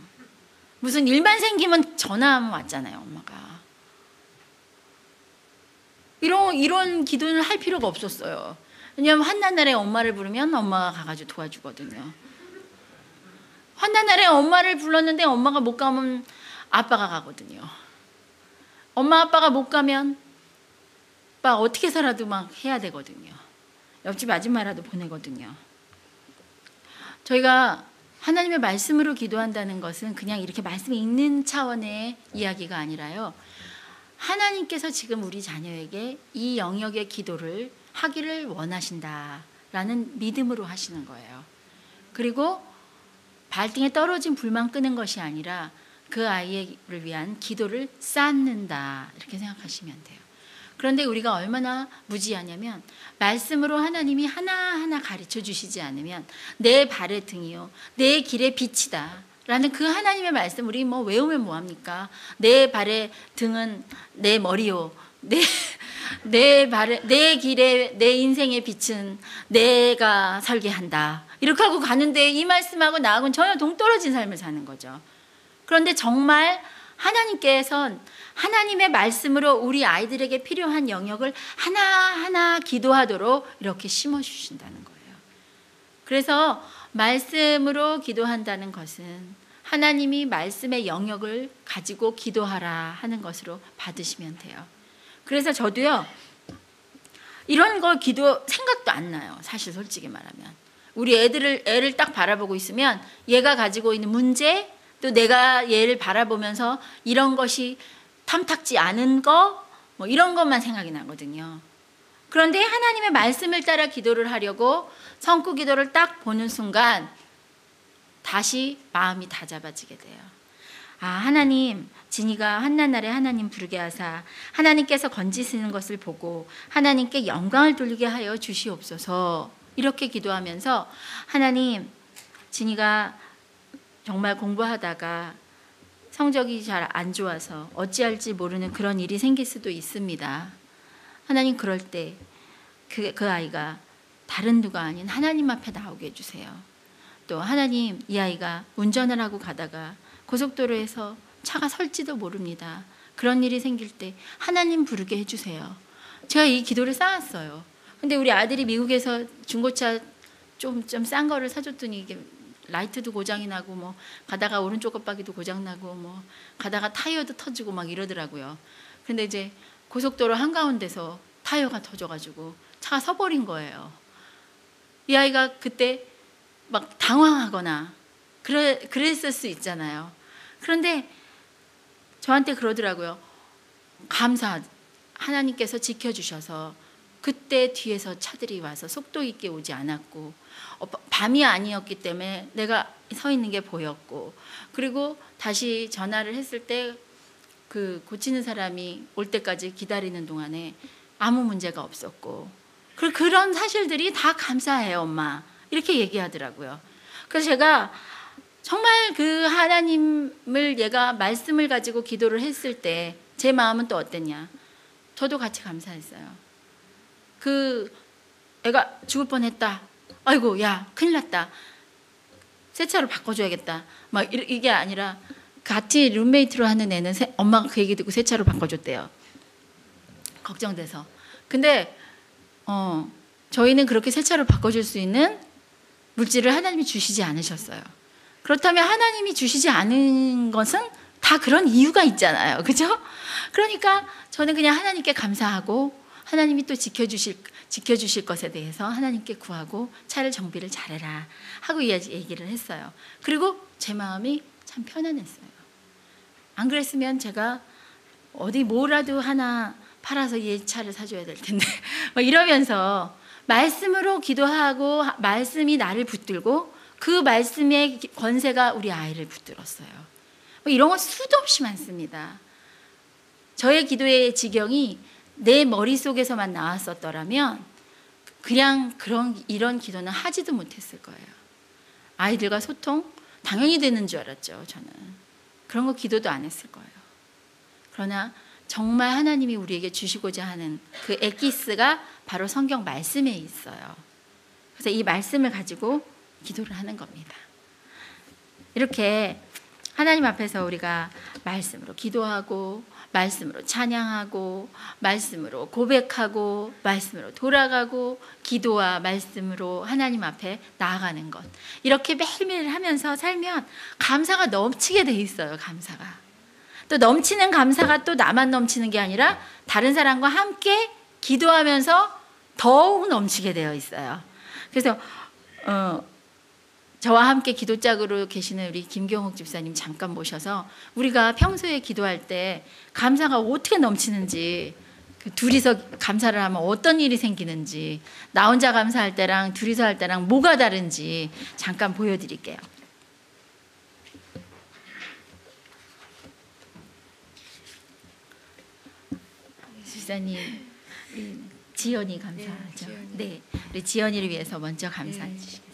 무슨 일만 생기면 전화하면 왔잖아요, 엄마가. 이런 기도는 할 필요가 없었어요. 왜냐하면 환난날에 엄마를 부르면 엄마가 가가지고 도와주거든요. 환난날에 엄마를 불렀는데 엄마가 못 가면 아빠가 가거든요. 엄마 아빠가 못 가면 막 어떻게 살아도 막 해야 되거든요. 옆집 아줌마라도 보내거든요. 저희가 하나님의 말씀으로 기도한다는 것은 그냥 이렇게 말씀 읽는 차원의 이야기가 아니라요. 하나님께서 지금 우리 자녀에게 이 영역의 기도를 하기를 원하신다라는 믿음으로 하시는 거예요. 그리고 발등에 떨어진 불만 끄는 것이 아니라 그 아이를 위한 기도를 쌓는다 이렇게 생각하시면 돼요. 그런데 우리가 얼마나 무지하냐면 말씀으로 하나님이 하나하나 가르쳐 주시지 않으면 내 발의 등이요 내 길의 빛이다 라는 그 하나님의 말씀 우리 뭐 외우면 뭐합니까? 내 발의 등은 내 머리요 내 길의 내 인생의 빛은 내가 살게 한다 이렇게 하고 가는데 이 말씀하고 나하고는 전혀 동떨어진 삶을 사는 거죠. 그런데 정말 하나님께서는 하나님의 말씀으로 우리 아이들에게 필요한 영역을 하나하나 기도하도록 이렇게 심어주신다는 거예요. 그래서 말씀으로 기도한다는 것은 하나님이 말씀의 영역을 가지고 기도하라 하는 것으로 받으시면 돼요. 그래서 저도요 이런 거 기도 생각도 안 나요. 사실 솔직히 말하면 우리 애를 딱 바라보고 있으면 얘가 가지고 있는 문제 또 내가 얘를 바라보면서 이런 것이 탐탁지 않은 거 뭐 이런 것만 생각이 나거든요. 그런데 하나님의 말씀을 따라 기도를 하려고 성구 기도를 딱 보는 순간 다시 마음이 다잡아지게 돼요. 아, 하나님, 진이가 환난날에 하나님 부르게 하사 하나님께서 건지시는 것을 보고 하나님께 영광을 돌리게 하여 주시옵소서. 이렇게 기도하면서 하나님, 진이가 정말 공부하다가 성적이 잘 안 좋아서 어찌할지 모르는 그런 일이 생길 수도 있습니다. 하나님, 그럴 때 그 아이가 다른 누가 아닌 하나님 앞에 나오게 해주세요. 또 하나님, 이 아이가 운전을 하고 가다가 고속도로에서 차가 설지도 모릅니다. 그런 일이 생길 때 하나님 부르게 해주세요. 제가 이 기도를 쌓았어요. 근데 우리 아들이 미국에서 중고차 좀 싼 거를 사줬더니 이게 라이트도 고장이 나고 뭐 가다가 오른쪽 깜빡이도 고장 나고 뭐 가다가 타이어도 터지고 막 이러더라고요. 근데 이제 고속도로 한가운데서 타이어가 터져가지고 차가 서버린 거예요. 이 아이가 그때 막 당황하거나 그랬을 수 있잖아요. 그런데 저한테 그러더라고요. 감사, 하나님께서 지켜주셔서 그때 뒤에서 차들이 와서 속도 있게 오지 않았고 밤이 아니었기 때문에 내가 서 있는 게 보였고 그리고 다시 전화를 했을 때 그 고치는 사람이 올 때까지 기다리는 동안에 아무 문제가 없었고 그런 사실들이 다 감사해요, 엄마. 이렇게 얘기하더라고요. 그래서 제가 정말 그 하나님을 얘가 말씀을 가지고 기도를 했을 때 제 마음은 또 어땠냐. 저도 같이 감사했어요. 그 애가 죽을 뻔했다. 아이고, 야, 큰일 났다. 새 차로 바꿔줘야겠다. 막 이게 아니라 같이 룸메이트로 하는 애는 엄마가 그 얘기 듣고 새 차로 바꿔줬대요. 걱정돼서. 근데 저희는 그렇게 새 차로 바꿔줄 수 있는 물질을 하나님이 주시지 않으셨어요. 그렇다면 하나님이 주시지 않은 것은 다 그런 이유가 있잖아요. 그죠? 그러니까 저는 그냥 하나님께 감사하고 하나님이 또 지켜주실 것에 대해서 하나님께 구하고 차를 정비를 잘해라 하고 얘기를 했어요. 그리고 제 마음이 참 편안했어요. 안 그랬으면 제가 어디 뭐라도 하나 팔아서 얘 차를 사줘야 될 텐데 막 이러면서 말씀으로 기도하고 말씀이 나를 붙들고 그 말씀의 권세가 우리 아이를 붙들었어요. 이런 건 수도 없이 많습니다. 저의 기도의 지경이 내 머릿속에서만 나왔었더라면 그냥 이런 기도는 하지도 못했을 거예요. 아이들과 소통 당연히 되는 줄 알았죠. 저는 그런 거 기도도 안 했을 거예요. 그러나 정말 하나님이 우리에게 주시고자 하는 그 엑기스가 바로 성경 말씀에 있어요. 그래서 이 말씀을 가지고 기도를 하는 겁니다. 이렇게 하나님 앞에서 우리가 말씀으로 기도하고 말씀으로 찬양하고 말씀으로 고백하고 말씀으로 돌아가고 기도와 말씀으로 하나님 앞에 나아가는 것, 이렇게 매일매일 하면서 살면 감사가 넘치게 돼 있어요. 감사가 또 넘치는 감사가 또 나만 넘치는 게 아니라 다른 사람과 함께 기도하면서 더욱 넘치게 되어 있어요. 그래서 저와 함께 기도짝으로 계시는 우리 김경옥 집사님 잠깐 모셔서 우리가 평소에 기도할 때 감사가 어떻게 넘치는지, 그 둘이서 감사를 하면 어떤 일이 생기는지, 나 혼자 감사할 때랑 둘이서 할 때랑 뭐가 다른지 잠깐 보여드릴게요. 집사님, 지연이 감사하죠. 네, 우리 지연이를 위해서 먼저 감사해 주시겠어요?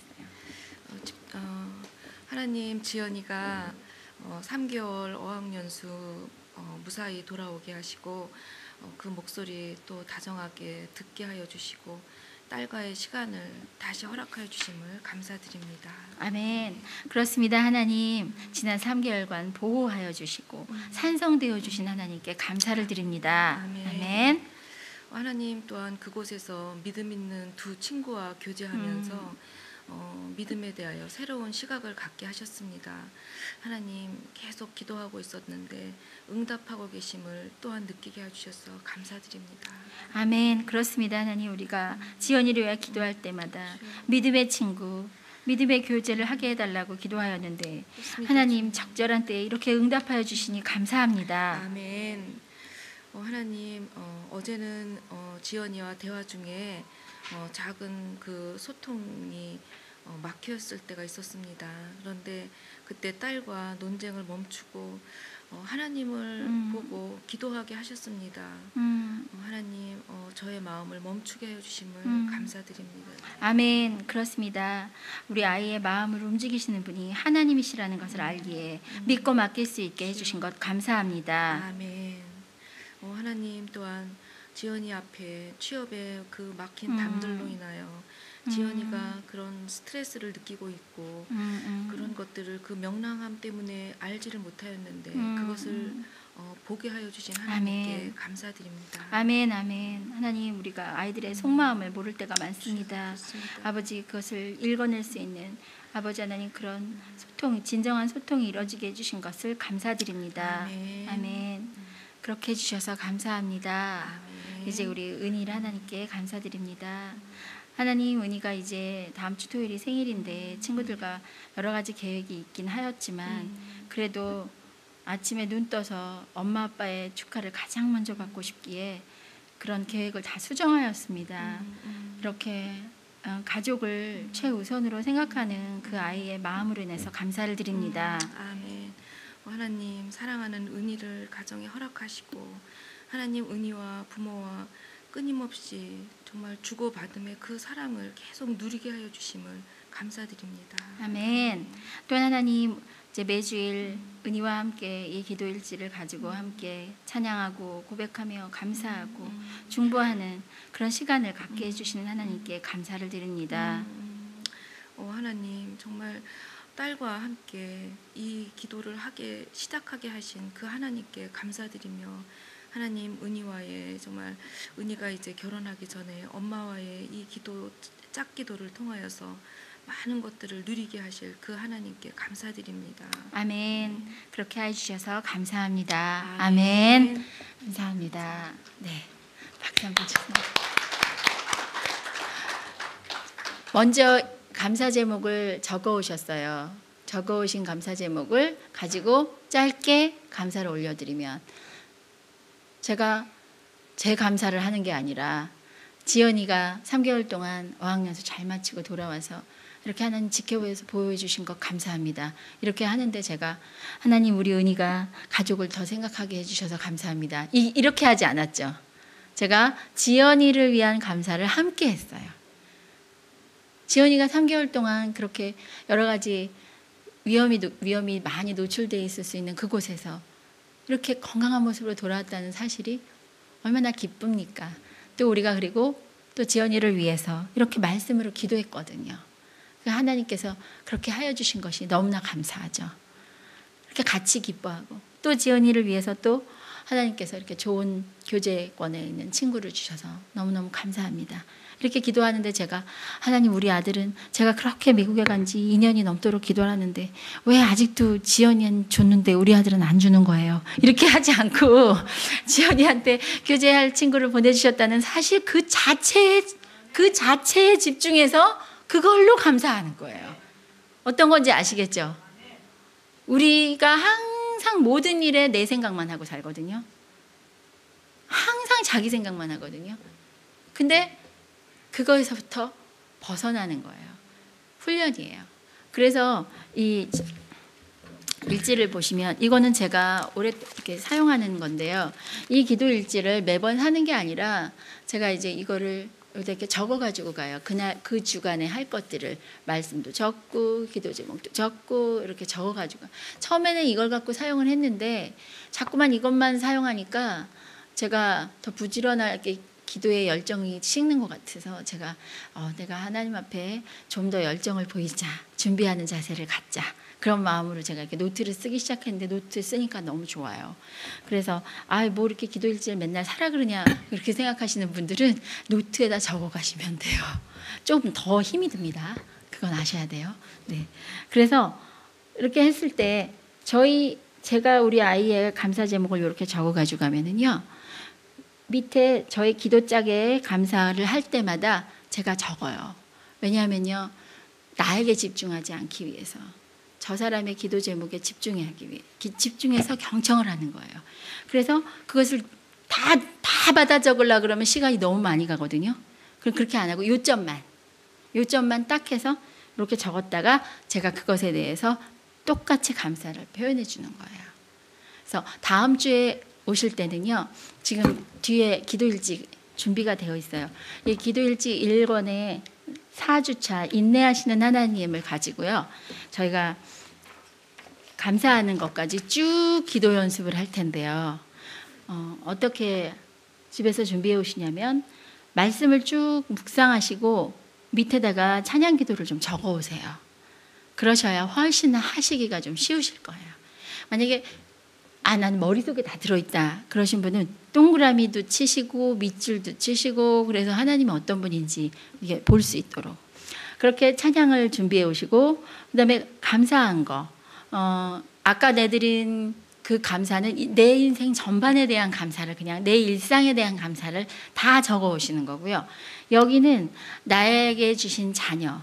하나님, 지연이가 3개월 어학연수 무사히 돌아오게 하시고 그 목소리 또 다정하게 듣게 하여 주시고 딸과의 시간을 다시 허락하여 주심을 감사드립니다. 아멘. 그렇습니다. 하나님, 지난 3개월간 보호하여 주시고 산성되어 주신 하나님께 감사를 드립니다. 아멘. 아멘. 하나님 또한 그곳에서 믿음 있는 두 친구와 교제하면서 믿음에 대하여 새로운 시각을 갖게 하셨습니다. 하나님, 계속 기도하고 있었는데 응답하고 계심을 또한 느끼게 해주셔서 감사드립니다. 아멘. 그렇습니다. 하나님, 우리가 지연이를 위해 기도할 때마다 믿음의 친구, 믿음의 교제를 하게 해달라고 기도하였는데 하나님, 적절한 때에 이렇게 응답하여 주시니 감사합니다. 아멘. 하나님, 어제는 지연이와 대화 중에 작은 그 소통이 막혔을 때가 있었습니다. 그런데 그때 딸과 논쟁을 멈추고 하나님을 보고 기도하게 하셨습니다. 하나님, 저의 마음을 멈추게 해주심을 감사드립니다. 아멘. 그렇습니다. 우리 아이의 마음을 움직이시는 분이 하나님이시라는 것을 알기에 믿고 맡길 수 있게 해주신 것 감사합니다. 아멘. 하나님, 또한 지연이 앞에 취업의 그 막힌 담들로 인하여 지연이가 그런 스트레스를 느끼고 있고 그런 것들을 그 명랑함 때문에 알지를 못하였는데 그것을 보게 하여 주신 하나님께 아멘. 감사드립니다. 아멘. 아멘. 하나님, 우리가 아이들의 속마음을 모를 때가 많습니다. 그렇습니다. 아버지, 그것을 읽어낼 수 있는 아버지 하나님, 그런 소통, 진정한 소통이 이루어지게 해주신 것을 감사드립니다. 아멘. 아멘. 그렇게 해주셔서 감사합니다. 아멘. 이제 우리 은희를 하나님께 감사드립니다. 하나님, 은희가 이제 다음 주 토요일이 생일인데 친구들과 여러 가지 계획이 있긴 하였지만 그래도 아침에 눈 떠서 엄마 아빠의 축하를 가장 먼저 받고 싶기에 그런 계획을 다 수정하였습니다. 이렇게 가족을 최우선으로 생각하는 그 아이의 마음으로 인해서 감사를 드립니다. 아멘. 하나님, 사랑하는 은희를 가정에 허락하시고 하나님, 은희와 부모와 끊임없이 정말 주고받음의 그 사랑을 계속 누리게 하여 주심을 감사드립니다. 아멘. 또 하나님, 이제 매주일 은희와 함께 이 기도 일지를 가지고 함께 찬양하고 고백하며 감사하고 중보하는 그런 시간을 갖게 해주시는 하나님께 감사를 드립니다. 하나님, 정말 딸과 함께 이 기도를 시작하게 하신 그 하나님께 감사드리며 하나님, 은희와의 정말 은희가 이제 결혼하기 전에 엄마와의 이 기도, 짝기도를 통하여서 많은 것들을 누리게 하실 그 하나님께 감사드립니다. 아멘. 그렇게 해주셔서 감사합니다. 아멘. 감사합니다. 네, 박수 한번 주세요. 먼저 감사 제목을 적어 오셨어요. 적어오신 감사 제목을 가지고 짧게 감사를 올려드리면 제가 제 감사를 하는 게 아니라 지연이가 3개월 동안 어학연수 잘 마치고 돌아와서 이렇게 하나님 지켜보여서 보여주신 것 감사합니다. 이렇게 하는데 제가 하나님 우리 은희가 가족을 더 생각하게 해주셔서 감사합니다. 이렇게 하지 않았죠. 제가 지연이를 위한 감사를 함께 했어요. 지연이가 3개월 동안 그렇게 여러 가지 위험이 많이 노출되어 있을 수 있는 그곳에서 이렇게 건강한 모습으로 돌아왔다는 사실이 얼마나 기쁩니까? 또 우리가 그리고 또 지연이를 위해서 이렇게 말씀으로 기도했거든요. 하나님께서 그렇게 하여 주신 것이 너무나 감사하죠. 이렇게 같이 기뻐하고 또 지연이를 위해서 또 하나님께서 이렇게 좋은 교제권에 있는 친구를 주셔서 너무너무 감사합니다. 이렇게 기도하는데 제가 하나님 우리 아들은 제가 그렇게 미국에 간 지 2년이 넘도록 기도를 하는데 왜 아직도 지연이는 줬는데 우리 아들은 안 주는 거예요. 이렇게 하지 않고 지연이한테 교제할 친구를 보내주셨다는 사실 그 자체에 집중해서 그걸로 감사하는 거예요. 어떤 건지 아시겠죠? 우리가 항상 모든 일에 내 생각만 하고 살거든요. 항상 자기 생각만 하거든요. 근데 그거에서부터 벗어나는 거예요. 훈련이에요. 그래서 이 일지를 보시면 이거는 제가 오래 이렇게 사용하는 건데요. 이 기도 일지를 매번 하는 게 아니라 제가 이제 이거를 이렇게 적어가지고 가요. 그날 그 주간에 할 것들을 말씀도 적고 기도 제목도 적고 이렇게 적어가지고 처음에는 이걸 갖고 사용을 했는데 자꾸만 이것만 사용하니까 제가 더 부지런하게 기도의 열정이 식는 것 같아서 제가 내가 하나님 앞에 좀 더 열정을 보이자 준비하는 자세를 갖자 그런 마음으로 제가 이렇게 노트를 쓰기 시작했는데 노트 쓰니까 너무 좋아요. 그래서 뭐 이렇게 기도 일지를 맨날 사라 그러냐 이렇게 생각하시는 분들은 노트에다 적어 가시면 돼요. 좀 더 힘이 듭니다. 그건 아셔야 돼요. 네. 그래서 이렇게 했을 때 제가 우리 아이의 감사 제목을 이렇게 적어 가지고 가면은요. 밑에 저희 기도짝에 감사를 할 때마다 제가 적어요. 왜냐하면요. 나에게 집중하지 않기 위해서. 저 사람의 기도 제목에 집중하기 위해 집중해서 경청을 하는 거예요. 그래서 그것을 다 받아 적으려고 그러면 시간이 너무 많이 가거든요. 그럼 그렇게 안 하고 요점만 딱 해서 이렇게 적었다가 제가 그것에 대해서 똑같이 감사를 표현해 주는 거예요. 그래서 다음 주에 오실 때는요. 지금 뒤에 기도일지 준비가 되어 있어요. 이 기도일지 1권에 4주차 인내하시는 하나님을 가지고요. 저희가 감사하는 것까지 쭉 기도 연습을 할 텐데요. 어떻게 집에서 준비해 오시냐면 말씀을 쭉 묵상하시고 밑에다가 찬양 기도를 좀 적어 오세요. 그러셔야 훨씬 하시기가 좀 쉬우실 거예요. 만약에 나는 머릿속에 다 들어있다 그러신 분은 동그라미도 치시고 밑줄도 치시고 그래서 하나님이 어떤 분인지 이게 볼 수 있도록 그렇게 찬양을 준비해 오시고 그다음에 감사한 거 아까 내드린 그 감사는 내 인생 전반에 대한 감사를 그냥 내 일상에 대한 감사를 다 적어 오시는 거고요. 여기는 나에게 주신 자녀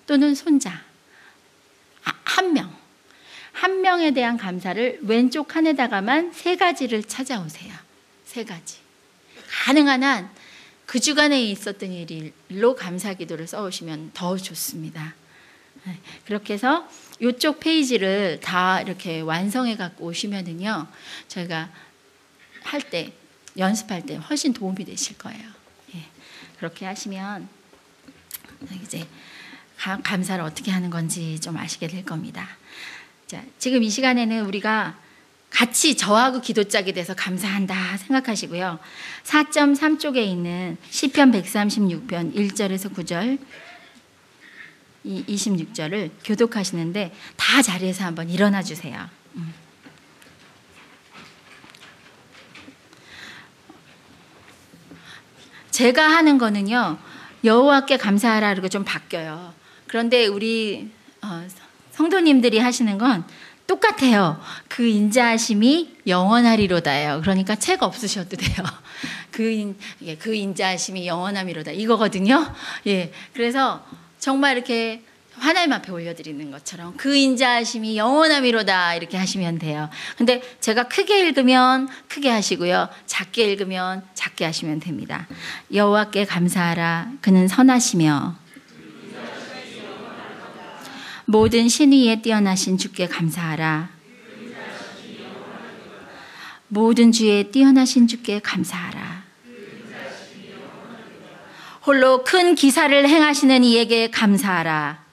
또는 손자 한 명에 대한 감사를 왼쪽 칸에다가만 3가지를 찾아오세요. 3가지. 가능한 한 그 주간에 있었던 일로 감사 기도를 써오시면 더 좋습니다. 그렇게 해서 이쪽 페이지를 다 이렇게 완성해 갖고 오시면은요, 저희가 연습할 때 훨씬 도움이 되실 거예요. 예. 그렇게 하시면 이제 감사를 어떻게 하는 건지 좀 아시게 될 겁니다. 자, 지금 이 시간에는 우리가 같이 저하고 기도짝이 돼서 감사한다 생각하시고요. 4.3쪽에 있는 시편 136편 1절에서 9절 26절을 교독하시는데 다 자리에서 한번 일어나 주세요. 제가 하는 거는요. 여호와께 감사하라 그러고 좀 바뀌어요. 그런데 우리 성도님들이 하시는 건 똑같아요. 그 인자하심이 영원하리로다예요. 그러니까 책 없으셔도 돼요. 그 인자하심이 영원함이로다 이거거든요. 예, 그래서 정말 이렇게 하나님 앞에 올려드리는 것처럼 그 인자하심이 영원함이로다 이렇게 하시면 돼요. 근데 제가 크게 읽으면 크게 하시고요. 작게 읽으면 작게 하시면 됩니다. 여호와께 감사하라. 그는 선하시며 모든 신위에 뛰어나신 주께 감사하라. 모든 주에 뛰어나신 주께 감사하라. 홀로 큰 기사를 행하시는 이에게 감사하라.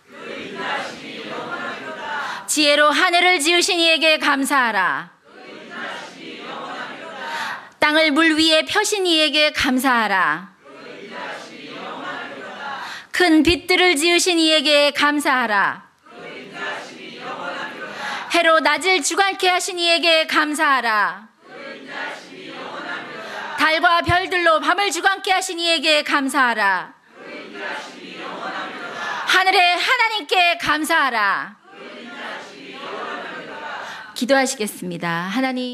지혜로 하늘을 지으신 이에게 감사하라. 땅을 물 위에 펴신 이에게 감사하라. 큰 빛들을 지으신 이에게 감사하라. 해로 낮을 주관케 하신 이에게 감사하라. 달과 별들로 밤을 주관케 하신 이에게 감사하라. 하늘의 하나님께 감사하라. 기도하시겠습니다. 하나님.